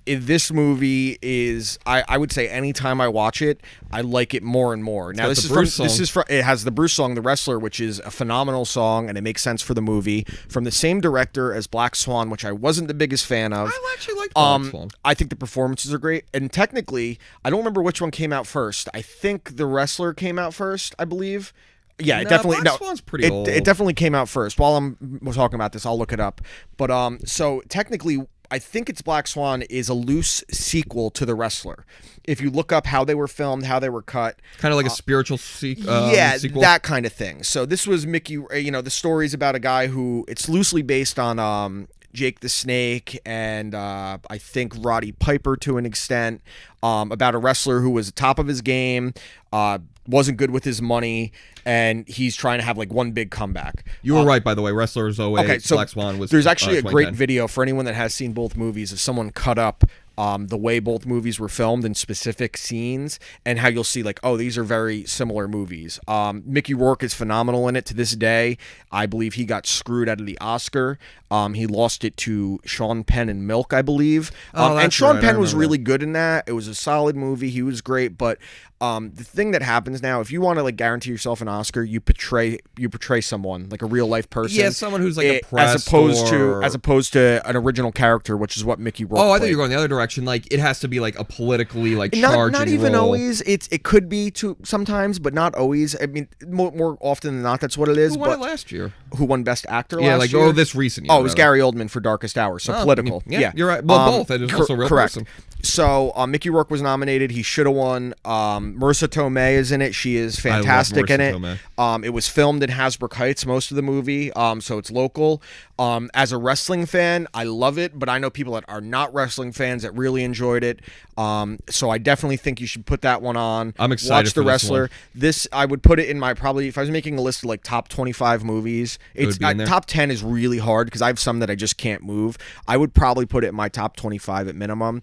This movie is, I would say anytime I watch it, I like it more and more. Now this is from it has the Bruce song, The Wrestler, which is a phenomenal song and it makes sense for the movie, from the same director as Black Swan, which I wasn't the biggest fan of. I actually like Black Swan. I think the performances are great, and technically, I don't remember which one came out first. I think The Wrestler came out first, I believe. Yeah, it definitely. Black Swan's pretty old. It definitely came out first. While I'm talking about this, I'll look it up. But so technically, I think it's Black Swan is a loose sequel to The Wrestler. If you look up how they were filmed, how they were cut, kind of like a spiritual sequel. That kind of thing. So this was Mickey. The story's about a guy who it's loosely based on Jake the Snake and I think Roddy Piper to an extent, about a wrestler who was top of his game, wasn't good with his money, and he's trying to have like one big comeback. You were right, by the way. Wrestlers 08, okay, so Black Swan was. There's actually a great video for anyone that has seen both movies of someone cut up the way both movies were filmed in specific scenes, and how you'll see like, oh, these are very similar movies. Mickey Rourke is phenomenal in it to this day. I believe he got screwed out of the Oscar. He lost it to Sean Penn in Milk, I believe. And Sean Penn was really good in that. It was a solid movie. He was great, but the thing that happens now, if you want to like guarantee yourself an Oscar, you portray someone like a real life person. Yeah, someone who's like oppressed, as opposed to an original character, which is what Mickey Rourke. Oh, I thought played. you were going the other direction. Like it has to be like a politically like not charging even role. always. It could be to sometimes, but not always. I mean, more often than not, that's what it is. Who won it last year? Who won Best Actor? Yeah, last like year? this recent year. Oh, it was Gary Oldman for Darkest Hour. So political. Yeah, you're right. Well, both. And it's also a real correct. person. So Mickey Rourke was nominated. He should have won. Marissa Tomei is in it. She is fantastic in it. It was filmed in Hasbrook Heights, most of the movie, so it's local. As a wrestling fan, I love it, but I know people that are not wrestling fans that really enjoyed it. So I definitely think you should put that one on. I'm excited Watch The for this Wrestler. one. This I would put it in my probably if I was making a list of like top 25 movies. It's top 10 is really hard because I have some that I just can't move. I would probably put it in my top 25 at minimum.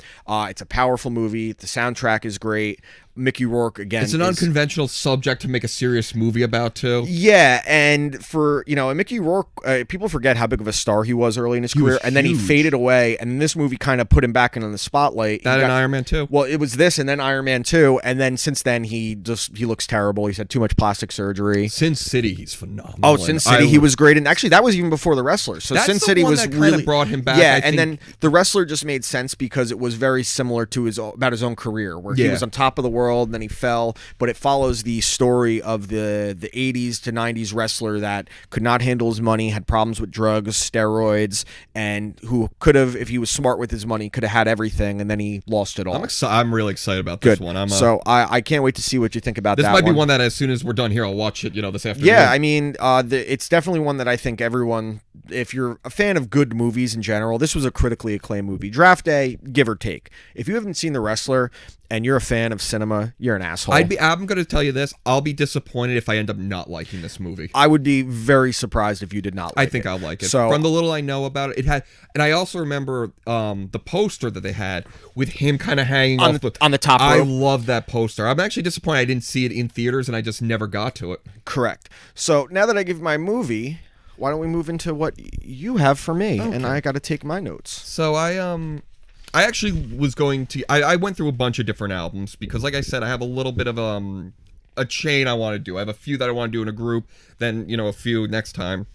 It's a powerful movie. The soundtrack is great. Mickey Rourke again. It's an unconventional subject to make a serious movie about too. Yeah, and for Mickey Rourke, people forget how big of a star he was early in his career, and then he faded away. And this movie kind of put him back in the spotlight. That and Iron Man 2. Well, it was this, and then Iron Man 2, and then since then he looks terrible. He's had too much plastic surgery. Sin City, he's phenomenal. Oh, Sin City, he was great, and actually that was even before The Wrestler. So that's Sin City was that really brought him back. Yeah, I and think. then The Wrestler just made sense because it was very similar to his own career, where he was on top of the world, and then he fell. But it follows the story of the 80s to 90s wrestler that could not handle his money, had problems with drugs, steroids, and who could have, if he was smart with his money, could have had everything, and then he lost it all. I'm really excited about this one. So I can't wait to see what you think about this. That might be one that as soon as we're done here, I'll watch it. This afternoon. Yeah, I mean, it's definitely one that I think everyone, if you're a fan of good movies in general, this was a critically acclaimed movie. Draft Day, give or take. If you haven't seen The Wrestler and you're a fan of cinema, you're an asshole. I'm going to tell you this. I'll be disappointed if I end up not liking this movie. I would be very surprised if you did not like it. I think I'll like it. So, from the little I know about it, it had, and I also remember the poster that they had with him kind of hanging on the top rope. I love that poster. I'm actually disappointed I didn't see it in theaters and I just never got to it. Correct. So now that I give my movie, why don't we move into what you have for me? Okay. And I got to take my notes. So I actually was going to. I went through a bunch of different albums because, like I said, I have a little bit of a chain I want to do. I have a few that I want to do in a group, then a few next time,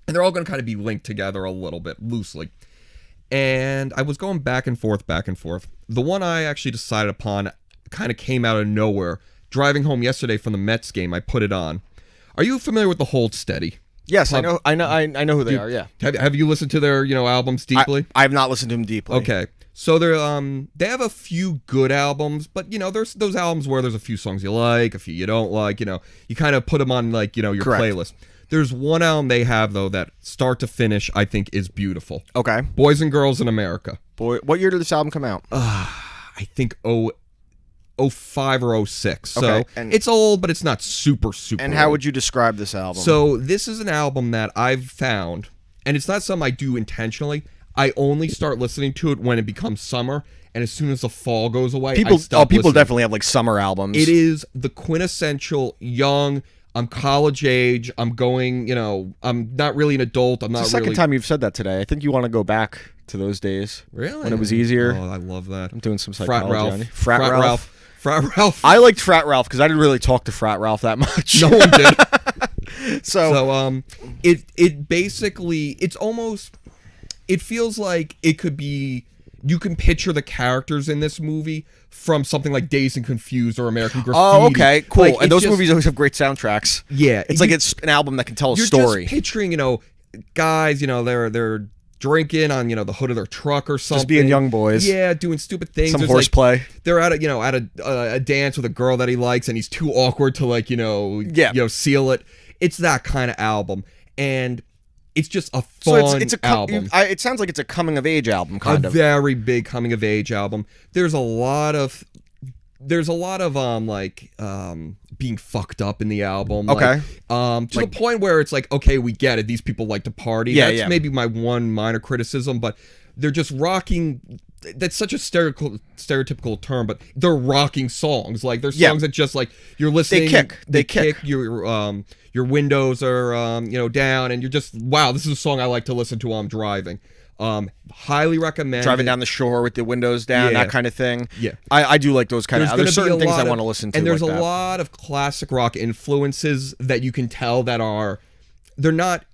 and they're all going to kind of be linked together a little bit loosely. And I was going back and forth. The one I actually decided upon kind of came out of nowhere. Driving home yesterday from the Mets game, I put it on. Are you familiar with the Hold Steady? Yes, I know who they are. Yeah. Have you listened to their albums deeply? I have not listened to them deeply. Okay. So they have a few good albums, but there's those albums where there's a few songs you like, a few you don't like, you kind of put them on like, your Correct. playlist. There's one album they have though that start to finish I think is beautiful. Okay. Boys and Girls in America. Boy, what year did this album come out? I think 05 or 06. So Okay. And it's old, but it's not super And how old. would you describe this album? So this is an album that I've found, and it's not something I do intentionally. I only start listening to it when it becomes summer, and as soon as the fall goes away, people I stop listening. definitely have like summer albums. It is the quintessential young. I'm college age. I'm going. I'm not really an adult. I'm not It's the second really. time you've said that today. I think you want to go back to those days. Really? When it was easier. Oh, I love that. I'm doing some Frat psychology Ralph. on you. Frat Ralph. Frat Ralph. I liked Frat Ralph because I didn't really talk to Frat Ralph that much. No one did. So it basically, it's almost, it feels like it could be, you can picture the characters in this movie from something like Dazed and Confused or American Graffiti. Oh, okay, cool. Like, and those movies always have great soundtracks. Yeah. It's like it's an album that can tell a you're story. Just picturing, guys, they're drinking on, the hood of their truck or something. Just being young boys. Yeah, doing stupid things. Some There's horseplay. They're at a dance with a girl that he likes, and he's too awkward to seal it. It's that kind of album, and it's just a fun album. It sounds like it's a coming of age album, kind of. A very big coming of age album. There's a lot of being fucked up in the album. Okay. To the point where it's like, okay, we get it. These people like to party. Yeah, That's maybe my one minor criticism, but they're just rocking. That's such a stereotypical term, but they're rocking songs. Like they're songs that just like you're listening. They kick. Your windows are down, and you're just, wow, this is a song I like to listen to while I'm driving. Highly recommend. Driving down the shore with the windows down, that kind of thing. Yeah, I do like those kind of. There's certain things I want to listen to. And there's like a lot of classic rock influences that you can tell they're not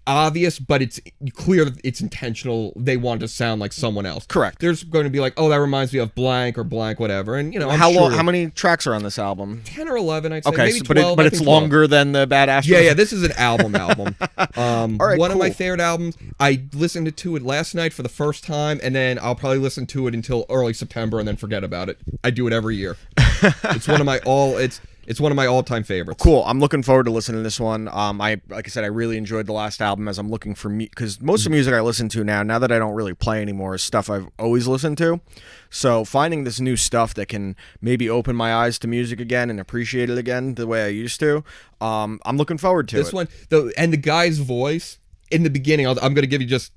obvious, but it's clear that it's intentional. They want to sound like someone else. Correct. There's going to be like, oh, that reminds me of blank or blank, whatever. And how many tracks are on this album? 10 or 11, I'd say. Okay, maybe 12. But it's longer than the Bad Astronaut. Yeah, this is an album. All right, one of my favorite albums. I listened to it last night for the first time, and then I'll probably listen to it until early September and then forget about it. I do it every year. It's one of my It's one of my all-time favorites. Cool. I'm looking forward to listening to this one. Like I said, I really enjoyed the last album as I'm looking for because most of the music I listen to now that I don't really play anymore, is stuff I've always listened to. So finding this new stuff that can maybe open my eyes to music again and appreciate it again the way I used to, I'm looking forward to this one. And the guy's voice in the beginning, I'm going to give you just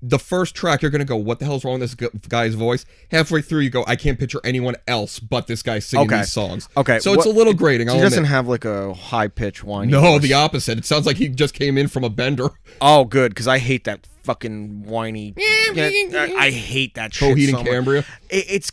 the first track. You're going to go, what the hell's wrong with this guy's voice? Halfway through, you go, I can't picture anyone else but this guy singing these songs. Okay. So it's a little grating. He doesn't have like a high-pitched whiny No, voice. the opposite. It sounds like he just came in from a bender. Oh, good, because I hate that fucking whiny. I hate that shit. Coheed so and Cambria. It's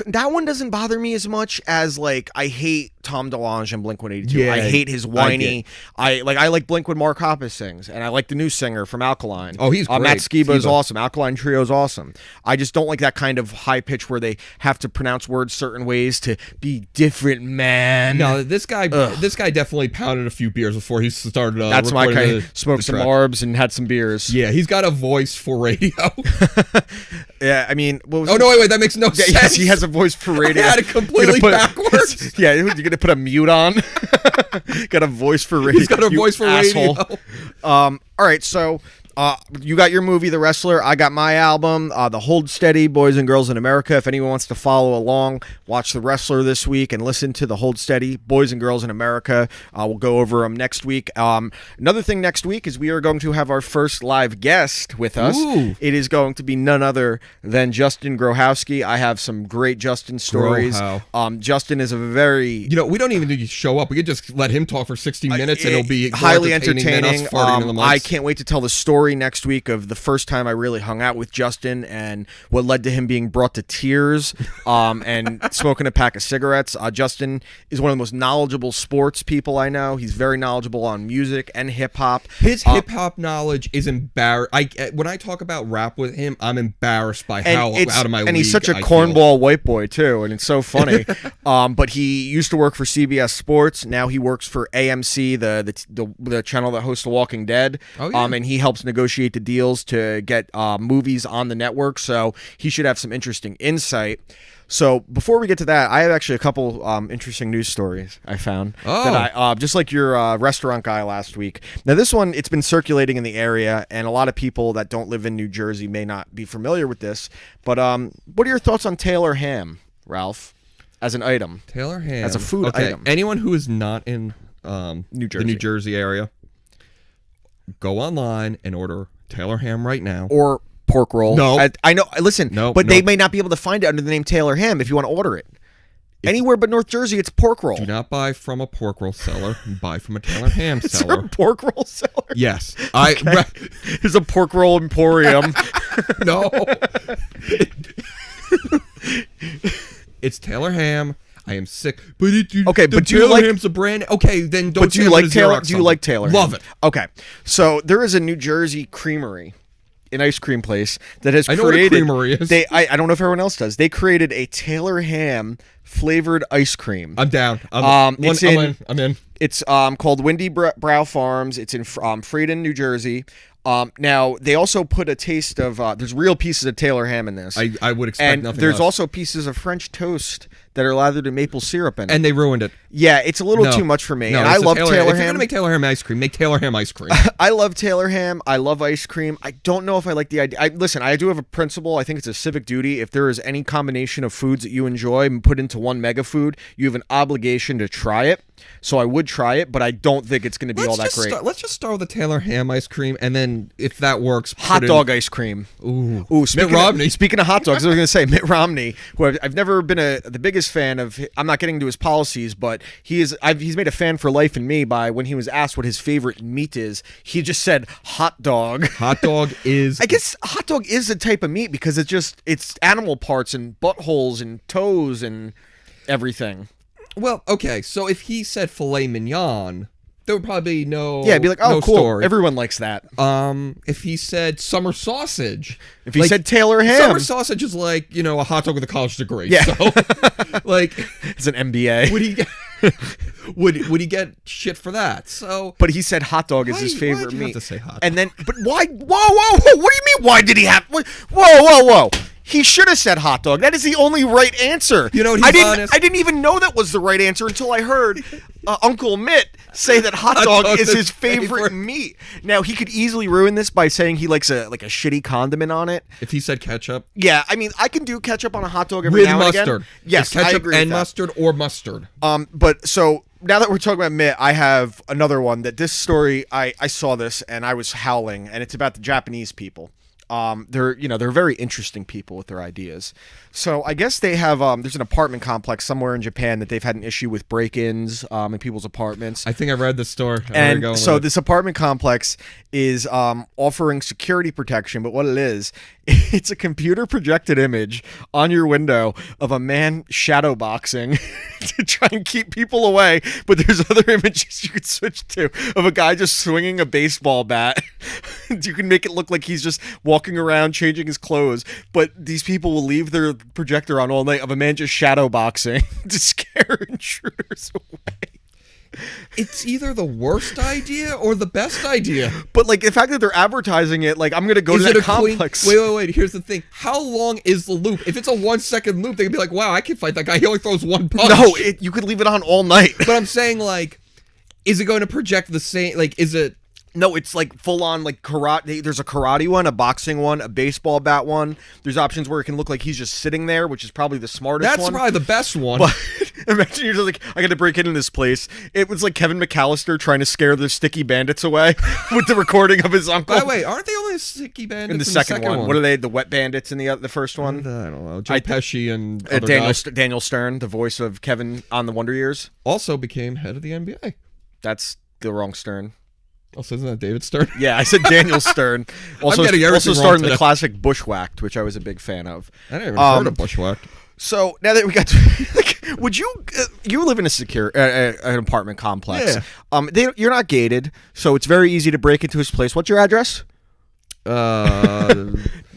that one doesn't bother me as much as like I hate Tom DeLonge and Blink-182. Yeah, I hate his whiny. I like Blink when Mark Hoppus sings, and I like the new singer from Alkaline. Oh, he's great. Matt Skiba is awesome. Alkaline Trio is awesome. I just don't like that kind of high pitch where they have to pronounce words certain ways to be different, man. No, this guy definitely pounded a few beers before he started. That's my kind. Smoked some Arbs and had some beers. Yeah, he's got a voice for radio. Yeah, I mean, no, wait, that makes no sense. Yes, he has a voice for radio. I had it completely backwards. Yeah, you're gonna put a mute on. Got a voice for radio. He's got a voice for radio. All right, so you got your movie, The Wrestler. I got my album, The Hold Steady, Boys and Girls in America. If anyone wants to follow along, watch The Wrestler this week and listen to The Hold Steady, Boys and Girls in America. We'll go over them next week. Another thing next week is we are going to have our first live guest with us. Ooh. It is going to be none other than Justin Grohowski. I have some great Justin stories. Justin is a very... we don't even need to show up. We could just let him talk for 60 minutes and it'll be highly than entertaining. us farting in the mics. I can't wait to tell the story next week of the first time I really hung out with Justin and what led to him being brought to tears and smoking a pack of cigarettes. Justin is one of the most knowledgeable sports people I know. He's very knowledgeable on music and hip-hop. His hip-hop knowledge is embarrassing. When I talk about rap with him, I'm embarrassed by how out of my league. And he's such a cornball white boy, too, and it's so funny. But he used to work for CBS Sports. Now he works for AMC, the channel that hosts The Walking Dead. Oh, yeah. And he helps negotiate the deals to get movies on the network, so he should have some interesting insight. So before we get to that, I have actually a couple interesting news stories I found that I just like your restaurant guy last week. Now this one, it's been circulating in the area, and a lot of people that don't live in New Jersey may not be familiar with this. But what are your thoughts on Taylor ham, Ralph, as an item? Taylor ham as a food item. Anyone who is not in the New Jersey area, go online and order Taylor ham right now. Or pork roll. No. I know. Listen, they may not be able to find it under the name Taylor ham if you want to order it. Anywhere but North Jersey, it's pork roll. Do not buy from a pork roll seller. Buy from a Taylor ham seller. Is there a pork roll seller? Yes. There's a pork roll emporium. No. It's Taylor ham. I am sick. But do you like ham's a brand? Okay, then don't. But do you like Taylor? Do you like Taylor? Love it. Okay, so there is a New Jersey creamery, an ice cream place that has created. I know what a creamery is. I don't know if everyone else does. They created a Taylor ham flavored ice cream. I'm down. I'm in. It's called Windy Brow Farms. It's in Freyden, New Jersey. Now they also put a taste of. There's real pieces of Taylor ham in this. I would expect nothing. There's less. also pieces of French toast that are lathered in maple syrup in it. And they ruined it. Yeah, it's a little No. too much for me. No, and I love Taylor ham. If you're gonna make Taylor ham ice cream, make Taylor ham ice cream. I love Taylor ham. I love ice cream. I don't know if I like the idea. Listen, I do have a principle. I think it's a civic duty. If there is any combination of foods that you enjoy and put into one mega food, you have an obligation to try it. So I would try it, but I don't think it's going to be all that great. Let's just start with the Taylor ham ice cream, and then if that works, hot dog ice cream. Ooh, Mitt Romney. Speaking of hot dogs, I was going to say Mitt Romney, who I've never been the biggest fan of. I'm not getting into his policies, but he's made a fan for life in me by when he was asked what his favorite meat is, he just said hot dog. Hot dog is. I guess hot dog is a type of meat because it's animal parts and buttholes and toes and everything. Well, okay, so if he said filet mignon, there would probably be no. Yeah, it'd be like, oh, no cool. story. Everyone likes that. If he said summer sausage, if he said Taylor ham, summer sausage is like a hot dog with a college degree. Yeah, so like it's an MBA. Would he get would he get shit for that? So, but he said hot dog is his favorite meat. meat. Have to say hot. And then, but why? Whoa! What do you mean? Why did he have? Whoa! He should have said hot dog. That is the only right answer. You know what? I didn't even know that was the right answer until I heard Uncle Mitt say that hot dog is his favorite meat. Now he could easily ruin this by saying he likes a shitty condiment on it. If he said ketchup, yeah, I mean I can do ketchup on a hot dog every now and again. With mustard. Yes, it's ketchup I agree and with that. mustard or mustard. But so now that we're talking about Mitt, I have another one that this story I saw this and I was howling, and it's about the Japanese people. They're very interesting people with their ideas. So I guess they have there's an apartment complex somewhere in Japan that they've had an issue with break-ins in people's apartments. I think I read the story. And so this apartment complex is offering security protection, but what it is, it's a computer projected image on your window of a man shadow boxing to try and keep people away. But there's other images you could switch to of a guy just swinging a baseball bat. You can make it look like he's just walking around changing his clothes, but these people will leave their projector on all night of a man just shadow boxing to scare intruders away. It's either the worst idea or the best idea. But like the fact that they're advertising it, like I'm gonna go to that complex. Wait. Here's the thing. How long is the loop? If it's a 1 second loop, they can be like, "Wow, I can fight that guy. He only throws one punch." No, you could leave it on all night. But I'm saying, like, is it going to project the same? Like, is it? No, it's like full on like karate. There's a karate one, a boxing one, a baseball bat one. There's options where it can look like he's just sitting there, which is probably the smartest one. That's probably the best one. But imagine you're just like, I got to break into this place. It was like Kevin McAllister trying to scare the sticky bandits away with the recording of his uncle. By the way, aren't they only sticky bandits in the second one? What are they? The wet bandits in the first one? I don't know. Joe Pesci and Daniel Stern, the voice of Kevin on the Wonder Years, also became head of the NBA. That's the wrong Stern. Also, isn't that David Stern? Yeah, I said Daniel Stern. Also starred in the classic Bushwhacked, which I was a big fan of. I never even heard of Bushwhacked. So now that we got to, like, would you live in an apartment complex? Yeah. You're not gated, so it's very easy to break into his place. What's your address?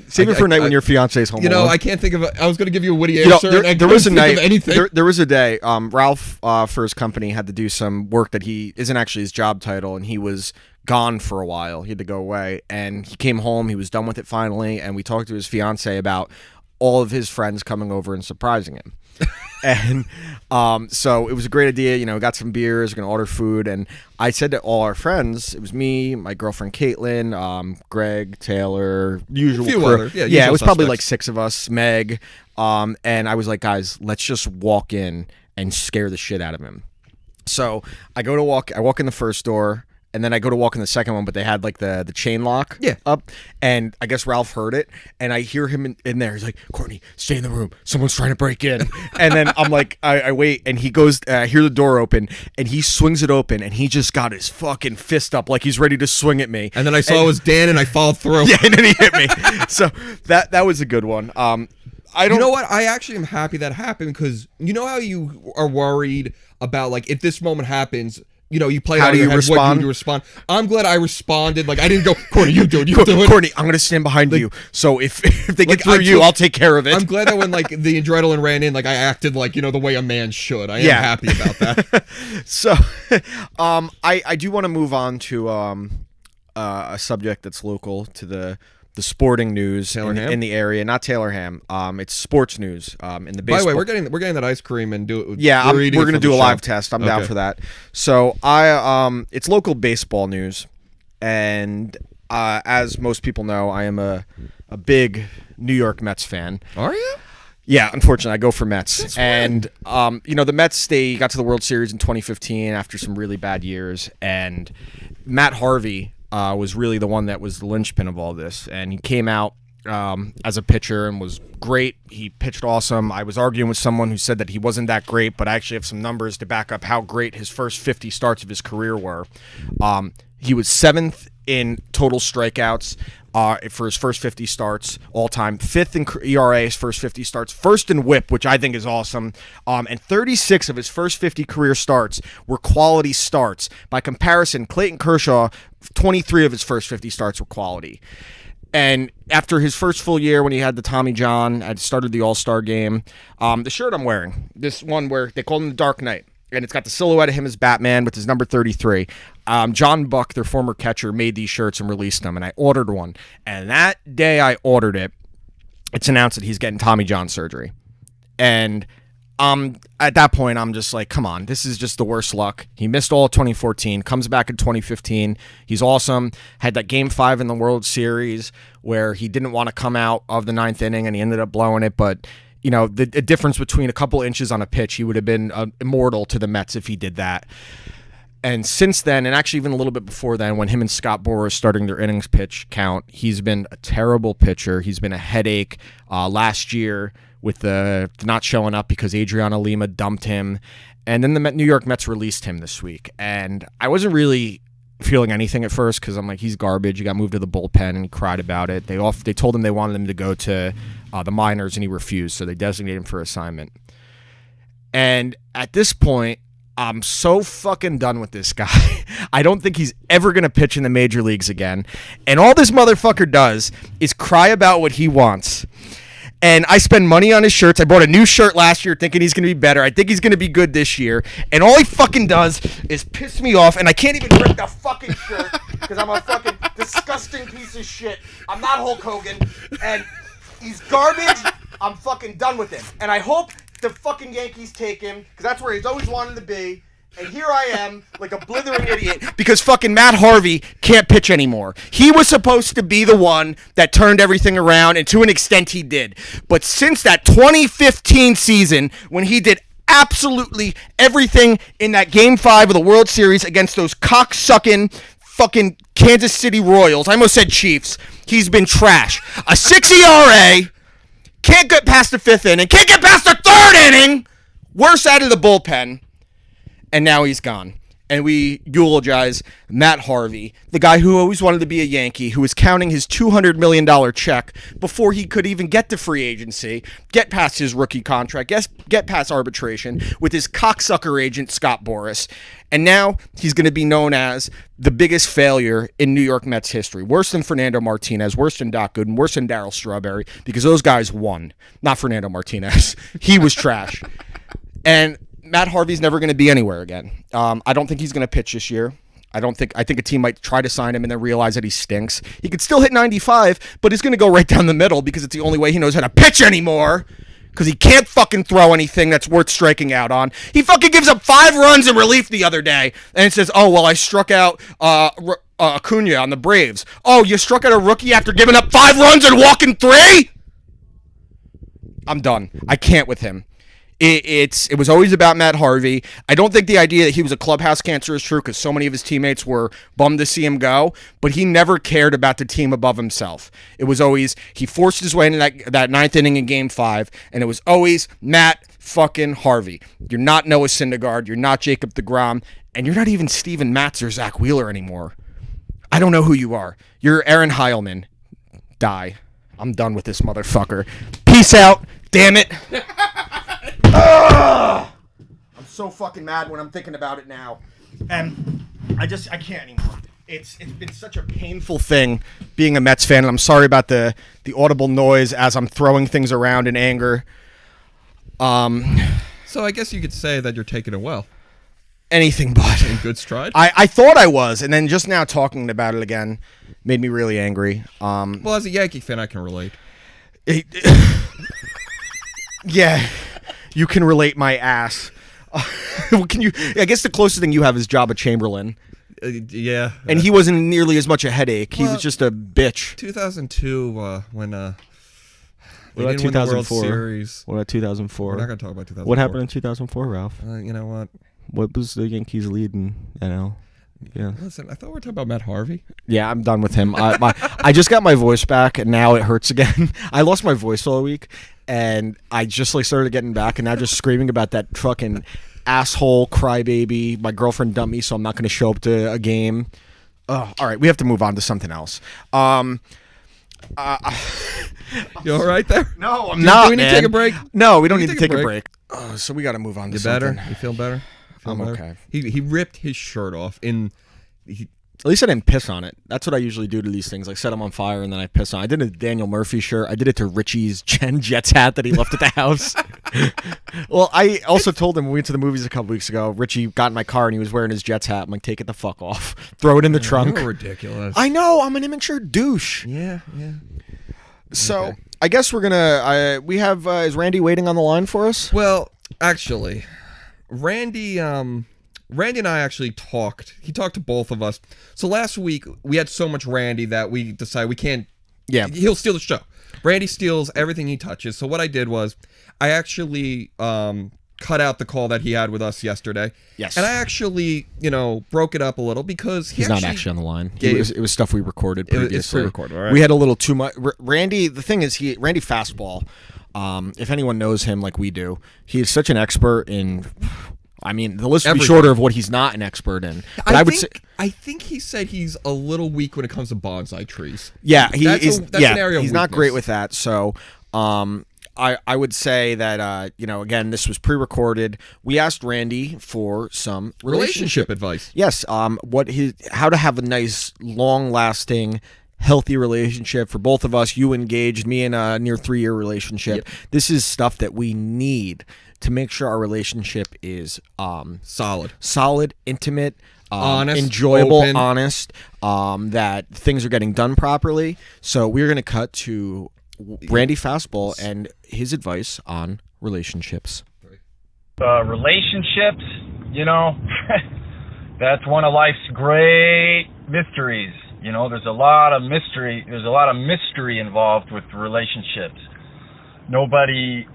Save it for a night when your fiance's home. I can't think of I was going to give you a witty answer. There was a night. There was a day. Ralph, for his company, had to do some work that he isn't actually his job title, and he was gone for a while. He had to go away, and he came home. He was done with it finally, and we talked to his fiance about all of his friends coming over and surprising him. And so it was a great idea. We got some beers, we're gonna order food, and I said to all our friends, it was me, my girlfriend Caitlin, Greg, Taylor, usual crew. Other, yeah, it was probably like 6 of us, Meg, and I was like, guys, let's just walk in and scare the shit out of him. So I walk in the first door. And then I go to walk in the second one, but they had like the chain lock up. And I guess Ralph heard it. And I hear him in there. He's like, Courtney, stay in the room. Someone's trying to break in. And then I'm like, I wait. And he goes, I hear the door open. And he swings it open. And he just got his fucking fist up like he's ready to swing at me. And then I saw it was Dan and I followed through. Yeah, and then he hit me. So that was a good one. You know what? I actually am happy that happened because you know how you are worried about like if this moment happens, you play out of your head what you respond. I'm glad I responded. Like I didn't go, Courtney, you do it. You do it. Courtney, I'm gonna stand behind you. So if they get through you, I'll take care of it. I'm glad that when like the adrenaline ran in, like I acted like the way a man should. I am happy about that. So, I do want to move on to a subject that's local to the the sporting news Taylor Ham? in the area. Not Taylor Ham. It's sports news in the baseball. By the way, we're getting that ice cream and do it. Yeah, we're going to do a live test. I'm down for that. So it's local baseball news, and as most people know, I am a big New York Mets fan. Are you? Yeah, unfortunately, I go for Mets. And, the Mets, they got to the World Series in 2015 after some really bad years. And Matt Harvey was really the one that was the linchpin of all this. And he came out as a pitcher and was great. He pitched awesome. I was arguing with someone who said that he wasn't that great, but I actually have some numbers to back up how great his first 50 starts of his career were. He was 7th in total strikeouts for his first 50 starts all time, 5th in ERA his first 50 starts, 1st in WHIP, which I think is awesome, and 36 of his first 50 career starts were quality starts. By comparison, Clayton Kershaw, 23 of his first 50 starts were quality. And after his first full year when he had the Tommy John, I started the All-Star game, the shirt I'm wearing, this one where they call him the Dark Knight, and it's got the silhouette of him as Batman with his number 33. John Buck, their former catcher, made these shirts and released them, and I ordered one. And that day I ordered it, it's announced that he's getting Tommy John surgery. And at that point, I'm just like, come on, this is just the worst luck. He missed all of 2014, comes back in 2015. He's awesome. Had that Game 5 in the World Series where he didn't want to come out of the 9th inning, and he ended up blowing it, but the difference between a couple inches on a pitch, he would have been immortal to the Mets if he did that. And since then, and actually even a little bit before then, when him and Scott Boras starting their innings pitch count, he's been a terrible pitcher. He's been a headache. Last year with the not showing up because Adriana Lima dumped him. And then the New York Mets released him this week. And I wasn't really feeling anything at first because I'm like, he's garbage. He got moved to the bullpen and he cried about it. They told him they wanted him to go to the minors and he refused, so they designated him for assignment. And at this point, I'm so fucking done with this guy. I don't think he's ever going to pitch in the major leagues again. And all this motherfucker does is cry about what he wants. And I spend money on his shirts. I bought a new shirt last year thinking he's going to be better. I think he's going to be good this year. And all he fucking does is piss me off. And I can't even rip the fucking shirt because I'm a fucking disgusting piece of shit. I'm not Hulk Hogan. And he's garbage. I'm fucking done with him. And I hope the fucking Yankees take him because that's where he's always wanted to be. And here I am, like a blithering idiot, because fucking Matt Harvey can't pitch anymore. He was supposed to be the one that turned everything around, and to an extent he did. But since that 2015 season, when he did absolutely everything in that Game 5 of the World Series against those cocksucking fucking Kansas City Royals, I almost said Chiefs, he's been trash. A 6 ERA, can't get past the 5th inning, can't get past the 3rd inning, worse out of the bullpen. And now he's gone. And we eulogize Matt Harvey, the guy who always wanted to be a Yankee, who was counting his $200 million check before he could even get to free agency, get past his rookie contract, get past arbitration with his cocksucker agent, Scott Boras. And now he's going to be known as the biggest failure in New York Mets history. Worse than Fernando Martinez, worse than Doc Gooden, worse than Darryl Strawberry, because those guys won. Not Fernando Martinez. He was trash. And Matt Harvey's never going to be anywhere again. I don't think he's going to pitch this year. I think a team might try to sign him and then realize that he stinks. He could still hit 95, but he's going to go right down the middle because it's the only way he knows how to pitch anymore. Because he can't fucking throw anything that's worth striking out on. He fucking gives up 5 runs in relief the other day, and it says, "Oh well, I struck out Acuna on the Braves." Oh, you struck out a rookie after giving up 5 runs and walking 3? I'm done. I can't with him. It was always about Matt Harvey. I don't think the idea that he was a clubhouse cancer is true because so many of his teammates were bummed to see him go, but he never cared about the team above himself. It was always, he forced his way into that 9th inning in Game 5, and it was always Matt fucking Harvey. You're not Noah Syndergaard, you're not Jacob deGrom, and you're not even Steven Matz or Zach Wheeler anymore. I don't know who you are. You're Aaron Heilman. Die. I'm done with this motherfucker. Peace out. Damn it. I'm so fucking mad when I'm thinking about it now. And I can't anymore. It's been such a painful thing being a Mets fan, and I'm sorry about the audible noise as I'm throwing things around in anger. So I guess you could say that you're taking it well. anything but. In good stride. I thought I was, and then just now talking about it again made me really angry. Well, as a Yankee fan, I can relate. Yeah, you can relate my ass. Can you? I guess the closest thing you have is Jabba Chamberlain. Yeah. And he wasn't nearly as much a headache. He was just a bitch. 2002, when What they about didn't win the World 2004? Series. What about 2004? We're not going to talk about 2004. What happened in 2004, Ralph? You know what? What was the Yankees lead in NL? Yeah. Listen, I thought we were talking about Matt Harvey. Yeah, I'm done with him. I just got my voice back, and now it hurts again. I lost my voice all week, and I just started getting back, and now just screaming about that fucking asshole crybaby. My girlfriend dumped me, so I'm not going to show up to a game. All right, we have to move on to something else. You all right there? No, I'm not. Do we need to take a break? No, we don't need to take a break. So we got to move on to You something. better? You feel better? I'm okay. He ripped his shirt off At least I didn't piss on it. That's what I usually do to these things. Like set them on fire and then I piss on it. I did it to Daniel Murphy shirt. I did it to Richie's Jets hat that he left at the house. Well, I also told him when we went to the movies a couple weeks ago, Richie got in my car and he was wearing his Jets hat. I'm like, take it the fuck off. Throw it in the trunk. You're ridiculous. I know. I'm an immature douche. Yeah. So Okay. I guess we're going to... we have... is Randy waiting on the line for us? Well, actually, Randy and I actually talked. He talked to both of us. So last week, we had so much Randy that we decided we can't... Yeah. He'll steal the show. Randy steals everything he touches. So what I did was I actually cut out the call that he had with us yesterday. Yes. And I actually, broke it up a little because He's not actually on the line. Yeah, It was stuff we recorded previously. It's pre-recorded, all right. We had a little too much. Randy, the thing is, Randy Fastball, if anyone knows him like we do, he is such an expert in... I mean, the list would be Everything. shorter of what he's not an expert in. But I would say... I think he said he's a little weak when it comes to bonsai trees. Yeah, he That's is. an area of he's not weakness. great with that. So, I would say that again, this was pre-recorded. We asked Randy for some Relationship advice. Yes, how to have a nice, long-lasting, healthy relationship for both of us. You engaged, me in a near 3-year relationship. Yep. This is stuff that we need to make sure our relationship is solid, intimate, honest, enjoyable, open. honest, that things are getting done properly. So we're going to cut to Randy Fastball and his advice on relationships. Relationships, that's one of life's great mysteries. There's a lot of mystery. There's a lot of mystery involved with relationships. Nobody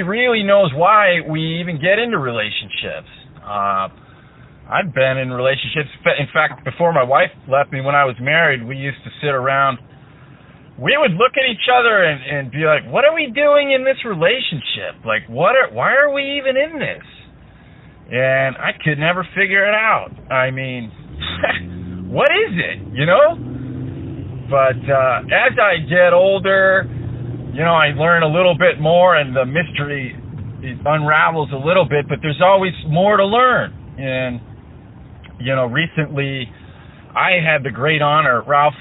really knows why we even get into relationships. I've been in relationships. In fact, before my wife left me when I was married, we used to sit around. We would look at each other and be like, what are we doing in this relationship? Like, why are we even in this? And I could never figure it out. I mean, what is it, But as I get older, I learn a little bit more and the mystery unravels a little bit, but there's always more to learn. And, recently I had the great honor, Ralph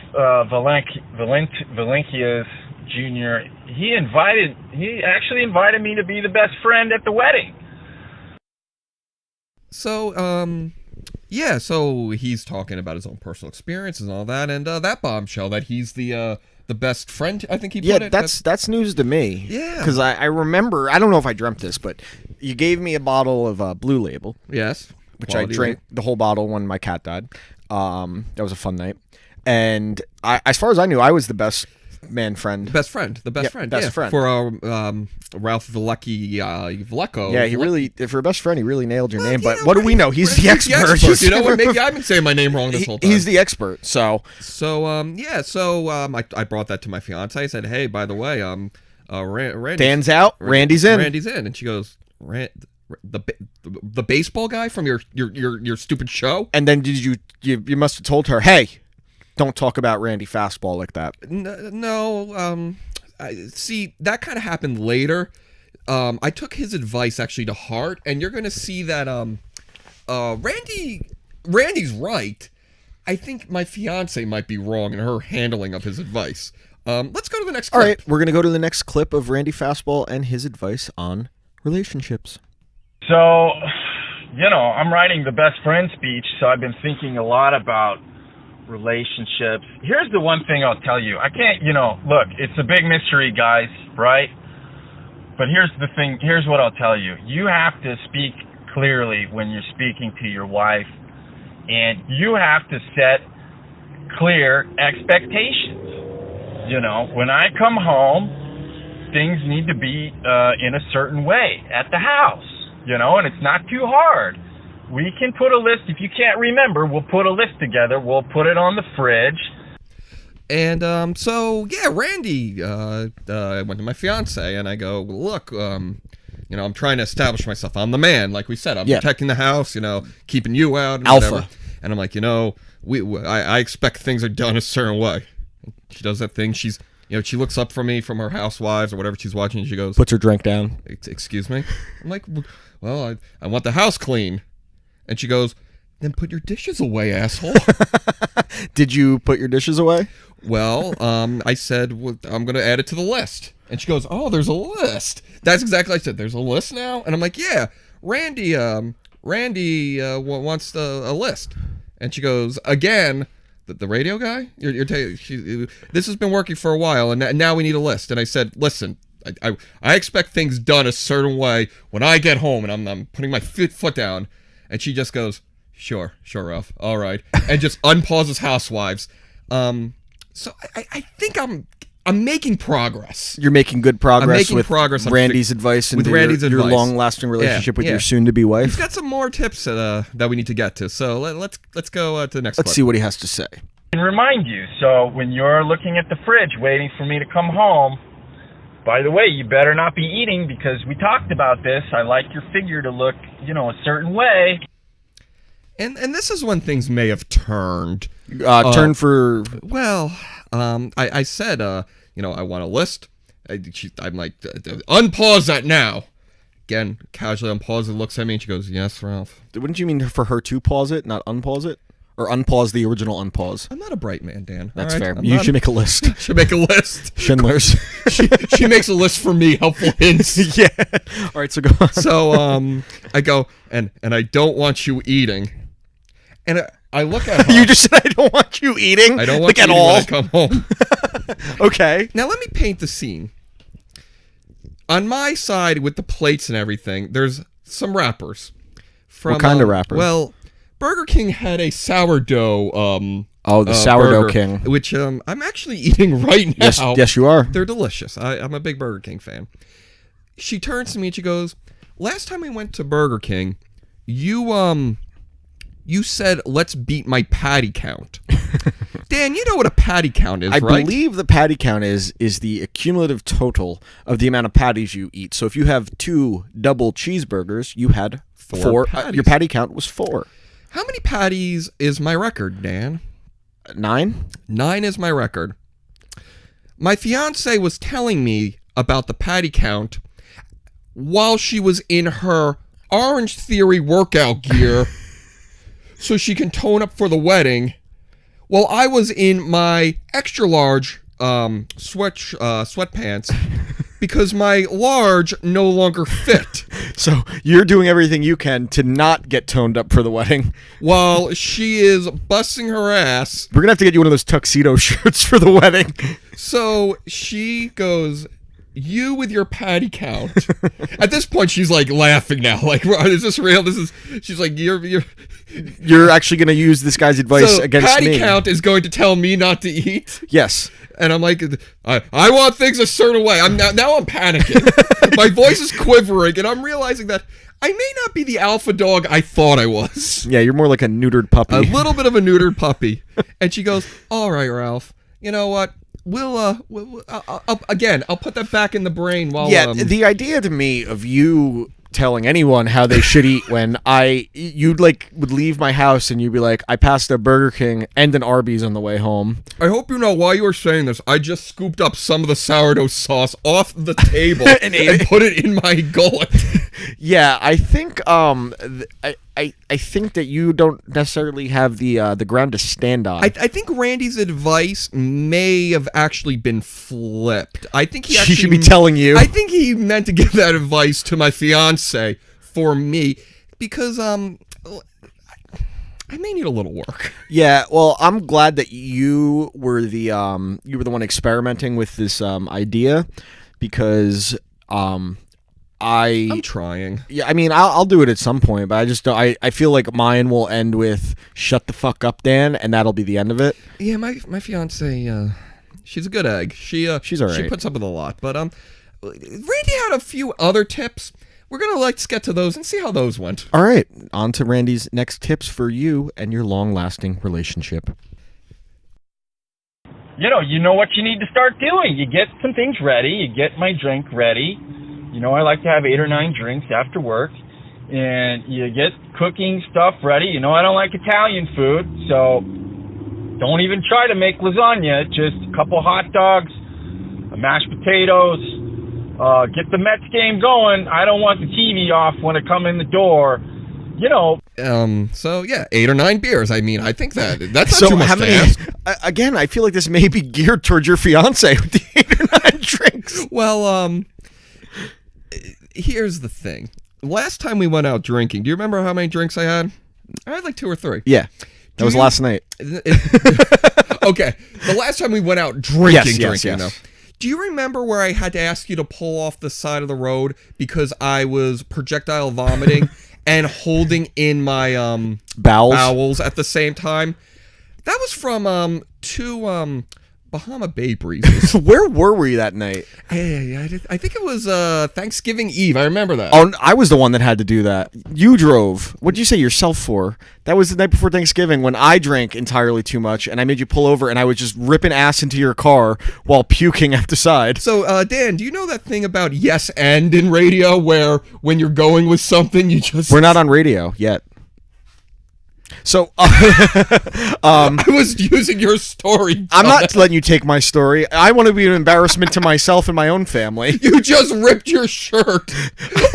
Valencias Jr., he actually invited me to be the best friend at the wedding. So, so he's talking about his own personal experiences and all that, and that bombshell that he's the best friend, I think he put it. That's news to me. Yeah. Because I remember, I don't know if I dreamt this, but you gave me a bottle of Blue Label. Yes. Which Quality I drank the whole bottle when my cat died. That was a fun night. And as far as I knew, I was the best friend. The best friend. Friend. For Ralph Vlecko. Yeah, he really, for a best friend, he really nailed your name. you But know, what do we know? He's the expert. You know what? Maybe I've been saying my name wrong this whole time. He's the expert. So I brought that to my fiance. I said, hey, by the way, Randy. Dan's out. Randy's in. Randy's in. And she goes, the baseball guy from your stupid show? And then you must have told her, hey, don't talk about Randy Fastball like that. No. See, that kind of happened later. I took his advice actually to heart, and you're going to see that Randy's right. I think my fiance might be wrong in her handling of his advice. Let's go to the next clip. All right, we're going to go to the next clip of Randy Fastball and his advice on relationships. So, I'm writing the best friend speech, so I've been thinking a lot about relationships. Here's the one thing I'll tell you. I can't, look, it's a big mystery, guys, right? But here's the thing. Here's what I'll tell you. You have to speak clearly when you're speaking to your wife, and you have to set clear expectations. When I come home, things need to be in a certain way at the house, and it's not too hard. We can put a list. If you can't remember, we'll put a list together. We'll put it on the fridge. And Randy, I went to my fiance and I go, look, I'm trying to establish myself. I'm the man, like we said. I'm protecting the house, keeping you out. And Alpha. Whatever. And I'm like, I expect things are done a certain way. She does that thing. She's, she looks up from me from her Housewives or whatever she's watching. And she goes, puts her drink down. Excuse me? I'm like, well, I want the house clean. And she goes, then put your dishes away, asshole. Did you put your dishes away? Well, I said, well, I'm going to add it to the list. And she goes, oh, there's a list. That's exactly what I said. There's a list now? And I'm like, yeah, Randy wants a list. And she goes, again, the radio guy? This has been working for a while, and now we need a list. And I said, listen, I expect things done a certain way when I get home, and I'm putting my foot down. And she just goes, sure, Ralph, all right. And just unpauses Housewives. So I think I'm making progress. You're making good progress. I'm making with progress on Randy's advice and your long-lasting relationship with your soon-to-be wife. He's got some more tips that we need to get to. So let's go to the next. Let's see what he has to say. And remind you. So when you're looking at the fridge, waiting for me to come home. By the way, you better not be eating because we talked about this. I like your figure to look, a certain way. And this is when things may have turned. Turn for... Well, I said, I want a list. I'm like, unpause that now. Again, casually unpause it, looks at me, and she goes, yes, Ralph. Wouldn't you mean for her to pause it, not unpause it? Or unpause the original unpause? I'm not a bright man, Dan. That's fair. You should make a list. Should make a list. Schindler's. she makes a list for me, helpful hints. Yeah. All right, so go on. So I go, and I don't want you eating. And I look at her. You just said I don't want you eating? I don't want you at eating all. when I come home. Okay. Now let me paint the scene. On my side with the plates and everything, there's some wrappers. What kind of wrappers? Well, Burger King had a sourdough. The sourdough burger, king, which I'm actually eating right now. Yes, you are. They're delicious. I'm a big Burger King fan. She turns to me and she goes, "Last time we went to Burger King, you said let's beat my patty count." Dan, you know what a patty count is, right? I right? believe the patty count is the accumulative total of the amount of patties you eat. So if you have 2 double cheeseburgers, you had 4 patties. Your patty count was 4. How many patties is my record, Dan? 9? 9 is my record. My fiance was telling me about the patty count while she was in her Orange Theory workout gear so she can tone up for the wedding, while I was in my extra large sweatpants because my large no longer fit. So you're doing everything you can to not get toned up for the wedding. While she is busting her ass. We're going to have to get you one of those tuxedo shirts for the wedding. So she goes, you with your patty count. At this point, she's like laughing now. Like, is this real? She's like, you're actually going to use this guy's advice against me. Patty count is going to tell me not to eat? Yes. And I'm like, I want things a certain way. Now I'm panicking. My voice is quivering, and I'm realizing that I may not be the alpha dog I thought I was. Yeah, you're more like a neutered puppy. A little bit of a neutered puppy. And she goes, all right, Ralph, you know what? I'll put that back in the brain while... Yeah, the idea to me of you telling anyone how they should eat when you'd would leave my house and you'd be like, I passed a Burger King and an Arby's on the way home. I hope you know while you were saying this, I just scooped up some of the sourdough sauce off the table and put it in my gullet. Yeah, I think I think that you don't necessarily have the ground to stand on. I think Randy's advice may have actually been flipped. I think he should be telling you. I think he meant to give that advice to my fiance for me. because I may need a little work. Yeah, well, I'm glad that you were the one experimenting with this idea, because I'm trying. Yeah, I mean, I'll do it at some point, but I just don't. I feel like mine will end with "Shut the fuck up, Dan," and that'll be the end of it. Yeah, my fiance, she's a good egg. She's all right. She puts up with a lot, but Randy had a few other tips. We're gonna let's get to those and see how those went. All right, on to Randy's next tips for you and your long-lasting relationship. You know what you need to start doing. You get some things ready. You get my drink ready. I like to have 8 or 9 drinks after work. And you get cooking stuff ready. I don't like Italian food, so don't even try to make lasagna. Just a couple hot dogs, mashed potatoes, get the Mets game going. I don't want the TV off when I come in the door. So yeah, 8 or 9 beers. I mean, I think that's not So too much how to many? ask. Again, I feel like this may be geared towards your fiance with the 8 or 9 drinks. Well, here's the thing. Last time we went out drinking, do you remember how many drinks I had? I had like 2 or 3. Yeah, that was last night. Okay, the last time we went out drinking, Yes. though. Do you remember where I had to ask you to pull off the side of the road because I was projectile vomiting and holding in my bowels at the same time? That was from 2 Bahama Bay breezes. Where were we that night? I think it was Thanksgiving Eve. I remember that. Oh, I was the one that had to do that. You drove. What'd you say yourself for? That was the night before Thanksgiving when I drank entirely too much and I made you pull over and I was just ripping ass into your car while puking at the side. So, Dan, do you know that thing about yes and in radio where when you're going with something, you just... We're not on radio yet. So, I was using your story. I'm not letting you take my story. I want to be an embarrassment to myself and my own family. You just ripped your shirt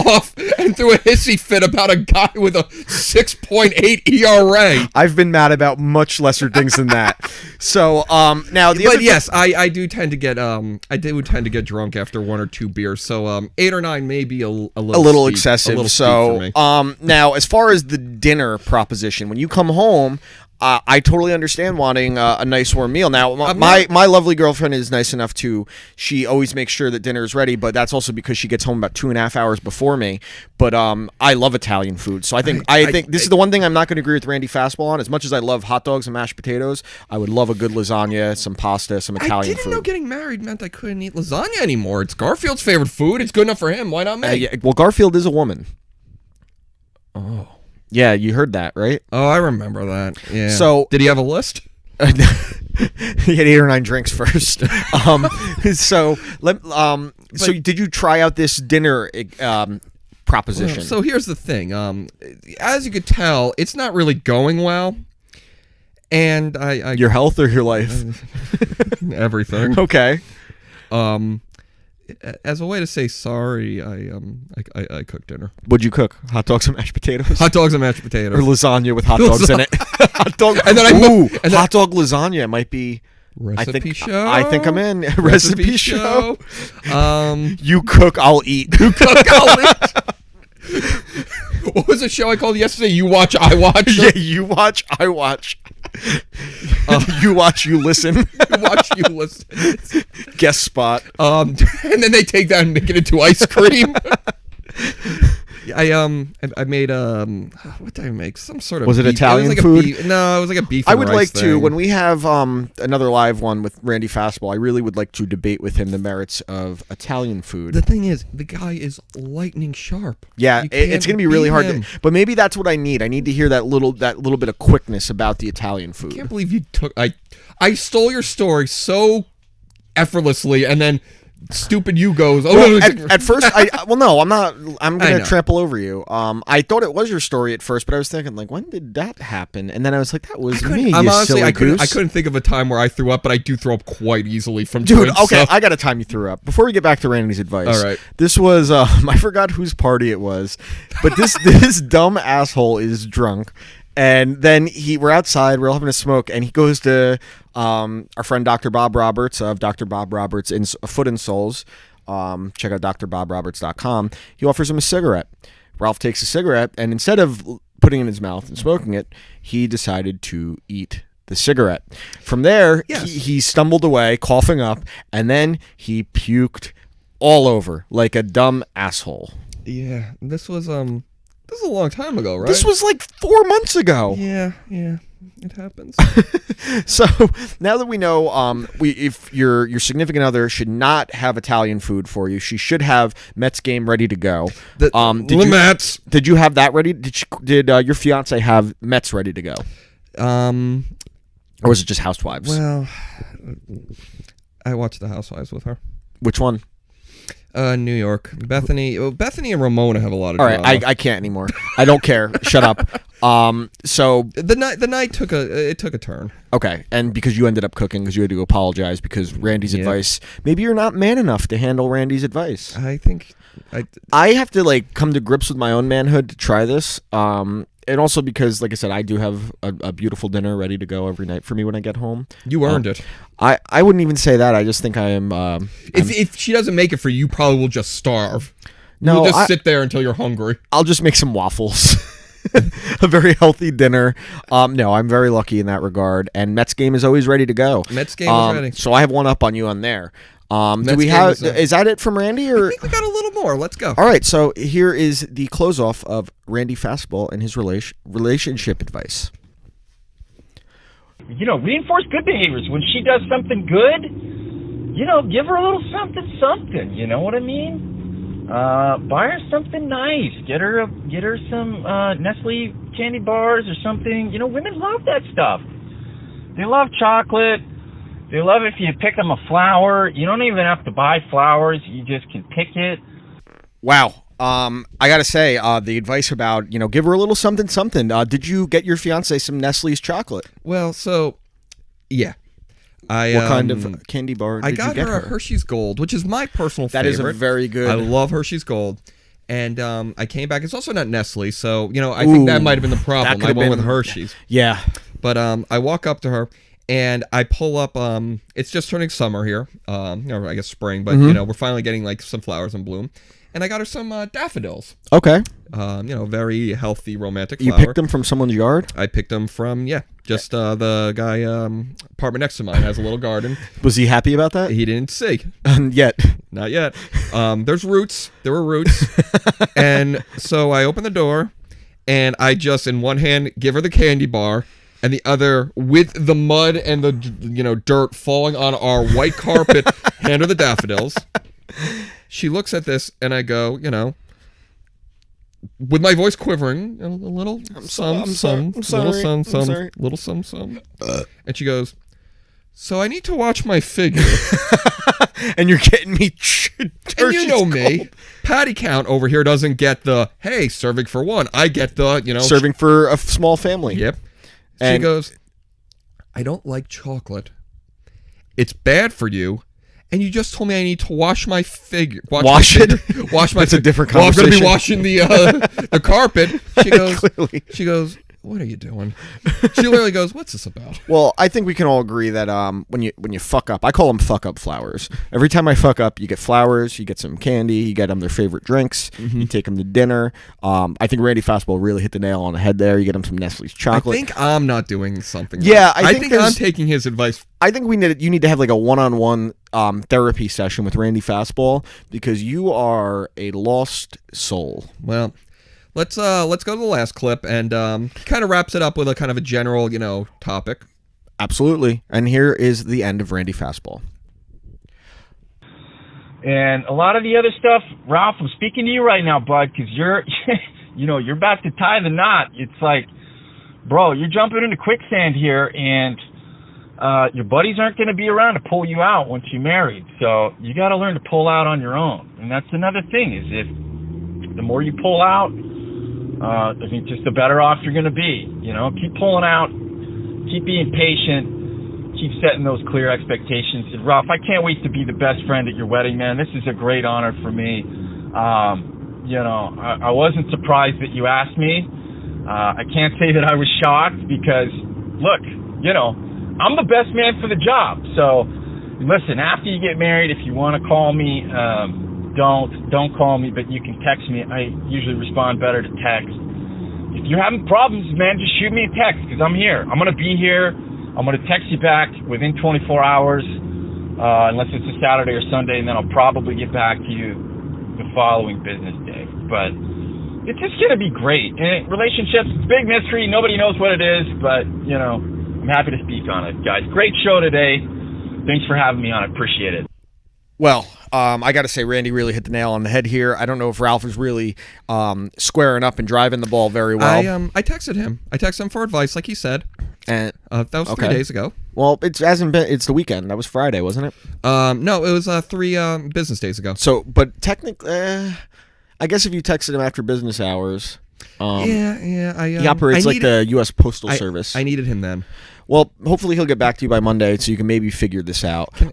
off and threw a hissy fit about a guy with a 6.8 ERA. I've been mad about much lesser things than that. So, now the But other yes, I do tend to get drunk after 1 or 2 beers. So 8 or 9 may be a little steep, excessive. A little steep for me. Now as far as the dinner proposition, when you come home, I totally understand wanting a nice warm meal. Now, my lovely girlfriend is nice enough to, she always makes sure that dinner is ready, but that's also because she gets home about 2.5 hours before me. But I love Italian food, so I think this is the one thing I'm not going to agree with Randy Fastball on. As much as I love hot dogs and mashed potatoes, I would love a good lasagna, some pasta, some Italian food. I didn't know getting married meant I couldn't eat lasagna anymore. It's Garfield's favorite food. It's good enough for him. Why not me? Yeah, well, Garfield is a woman. Oh. Yeah, you heard that, right? Oh, I remember that. Yeah. So, did he have a list? He had 8 or 9 drinks first. So did you try out this dinner proposition? Well, so here's the thing. As you could tell, it's not really going well. And I your health or your life? Everything. Okay. As a way to say sorry, I cooked dinner. What'd you cook? Hot dogs and mashed potatoes? Hot dogs and mashed potatoes. Or lasagna with hot dogs in it? Hot dog. And then hot dog lasagna might be... Recipe show? I think I'm in. Recipe show. You cook, I'll eat. You cook, I'll eat. What was the show I called yesterday? You watch, I watch? Yeah, you watch, I watch. You watch, you listen. You watch, you listen. Guest spot. And then they take that and make it into ice cream. I made what did I make? Some sort of was it beef. Italian it was like food? No, it was like a beef. I would like thing. to when we have another live one with Randy Fastball. I really would like to debate with him the merits of Italian food. The thing is, the guy is lightning sharp. Yeah, it's gonna be really hard. But maybe that's what I need. I need to hear that little bit of quickness about the Italian food. I can't believe you took. I stole your story so effortlessly, and then. Stupid you goes. Oh, well, at first, no, I'm not. I'm gonna trample over you. I thought it was your story at first, but I was thinking like, when did that happen? And then I was like, that was me. I couldn't think of a time where I threw up, but I do throw up quite easily from. Dude, okay, I got a time you threw up. Before we get back to Randy's advice, all right. This was I forgot whose party it was, but this dumb asshole is drunk. And then we're outside, we're all having a smoke, and he goes to our friend Dr. Bob Roberts of Dr. Bob Roberts in Foot and Soles. Check out drbobroberts.com. He offers him a cigarette. Ralph takes a cigarette, and instead of putting it in his mouth and smoking it, he decided to eat the cigarette. From there, he stumbled away, coughing up, and then he puked all over like a dumb asshole. Yeah, this was a long time ago, right? This was like 4 months ago. Yeah, it happens. So now that we know, if your significant other should not have Italian food for you, she should have Mets game ready to go. Mets. Did you have that ready? Did your fiance have Mets ready to go? Or was it just Housewives? Well, I watched the Housewives with her. Which one? New York. Bethany and Ramona have a lot of All drama. right, I can't anymore. I don't care. Shut up. So the night took a turn. Okay, and because you ended up cooking, because you had to apologize because Randy's advice. Maybe you're not man enough to handle Randy's advice. I think I have to come to grips with my own manhood to try this. And also because, like I said, I do have a beautiful dinner ready to go every night for me when I get home. You earned it. I wouldn't even say that. I just think I am. If she doesn't make it for you, you probably will just starve. No, you'll just sit there until you're hungry. I'll just make some waffles. A very healthy dinner. No, I'm very lucky in that regard. And Mets game is always ready to go. Mets game is ready. So I have one up on you on there. Do we have? Is that it from Randy? Or I think we got a little more. Let's go. All right. So here is the close off of Randy Fastball and his relationship advice. Reinforce good behaviors. When she does something good, give her a little something. You know what I mean? Buy her something nice. Get her some Nestle candy bars or something. Women love that stuff. They love chocolate. They love if you pick them a flower. You don't even have to buy flowers. You just can pick it. Wow. I got to say, the advice about, give her a little something. Did you get your fiance some Nestle's chocolate? Well, so, yeah. What kind of candy bar did I you got get her a Hershey's Gold, which is my personal favorite. That is a very good. I love Hershey's Gold. And I came back. It's also not Nestle, so, I think that might have been the problem. I went with Hershey's. Yeah. But I walk up to her. And I pull up, it's just turning summer here, I guess spring, but, we're finally getting, some flowers in bloom. And I got her some daffodils. Okay. Very healthy, romantic flower. You picked them from someone's yard? I picked them from, just the guy, apartment next to mine has a little garden. Was he happy about that? He didn't see. Yet. Not yet. There's roots. There were roots. And so I open the door, and I just, in one hand, give her the candy bar, and the other, with the mud and the dirt falling on our white carpet, hand her the daffodils. She looks at this, and I go, with my voice quivering, a little some. And she goes, "So I need to watch my figure." And you're getting me. And you know me, patty count over here doesn't get the serving for one. I get the serving for a small family. Yep. She goes, "I don't like chocolate. It's bad for you. And you just told me I need to wash my figure. Wash it? Wash my That's a different Well, I'm conversation. going to be washing the carpet." Clearly. She goes, "What are you doing?" She literally goes, "What's this about?" Well, I think we can all agree that when you fuck up, I call them fuck up flowers. Every time I fuck up, you get flowers, you get some candy, you get them their favorite drinks, you take them to dinner. I think Randy Fastball really hit the nail on the head there. You get them some Nestle's chocolate. I think I'm not doing something. Yeah, right. I think I'm taking his advice. I think you need to have a one-on-one therapy session with Randy Fastball because you are a lost soul. Well, let's go to the last clip and kind of wraps it up with a kind of a general, topic. Absolutely. And here is the end of Randy Fastball. And a lot of the other stuff, Ralph, I'm speaking to you right now, bud, because you're about to tie the knot. It's like, bro, you're jumping into quicksand here, and your buddies aren't going to be around to pull you out once you're married. So you got to learn to pull out on your own. And that's another thing, is if the more you pull out, just the better off you're going to be. Keep pulling out, keep being patient, keep setting those clear expectations. And Ralph, I can't wait to be the best friend at your wedding, man. This is a great honor for me. I wasn't surprised that you asked me. I can't say that I was shocked because, look, I'm the best man for the job. So, listen, after you get married, if you want to call me, don't call me, but you can text me. I usually respond better to text. If you're having problems, man, just shoot me a text, because I'm here. I'm going to be here. I'm going to text you back within 24 hours, unless it's a Saturday or Sunday, and then I'll probably get back to you the following business day. But it's just going to be great. And relationships, big mystery. Nobody knows what it is, but, you know, I'm happy to speak on it. Guys, great show today. Thanks for having me on. I appreciate it. Well, I got to say, Randy really hit the nail on the head here. I don't know if Ralph is really squaring up and driving the ball very well. I texted him. I texted him for advice, like he said. And that was 3 days ago. Well, it hasn't been. It's the weekend. That was Friday, wasn't it? No, it was 3 business days ago. So, but technically, I guess if you texted him after business hours, he operates like the U.S. Postal Service. I needed him then. Well, hopefully he'll get back to you by Monday, so you can maybe figure this out. Can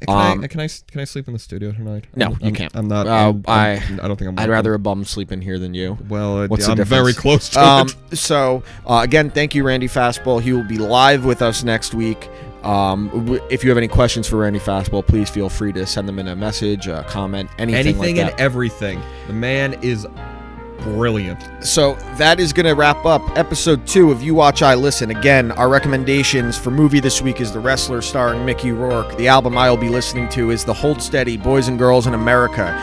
I sleep in the studio tonight? No, you can't. I'm not. I don't think I'm. I'd rather a bum sleep in here than you. Well, What's the I'm difference? very close to it. So again, thank you, Randy Fastball. He will be live with us next week. If you have any questions for Randy Fastball, please feel free to send them in a message, a comment, anything like that. And everything. The man is brilliant. So that is going to wrap up episode 2 of You Watch, I Listen. Again, our recommendations for movie this week is The Wrestler starring Mickey Rourke. The album I'll be listening to is The Hold Steady, Boys and Girls in America.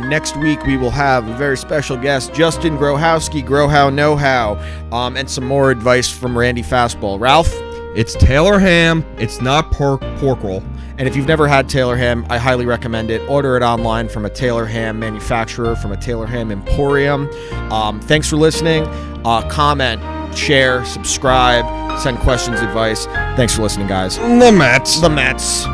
Next week, we will have a very special guest, Justin Grohowski, Grow How Know How, and some more advice from Randy Fastball. Ralph? It's Taylor ham. It's not pork roll. And if you've never had Taylor ham, I highly recommend it. Order it online from a Taylor ham manufacturer, from a Taylor ham emporium. Thanks for listening. Comment, share, subscribe, send questions, advice. Thanks for listening, guys. The Mets. The Mets.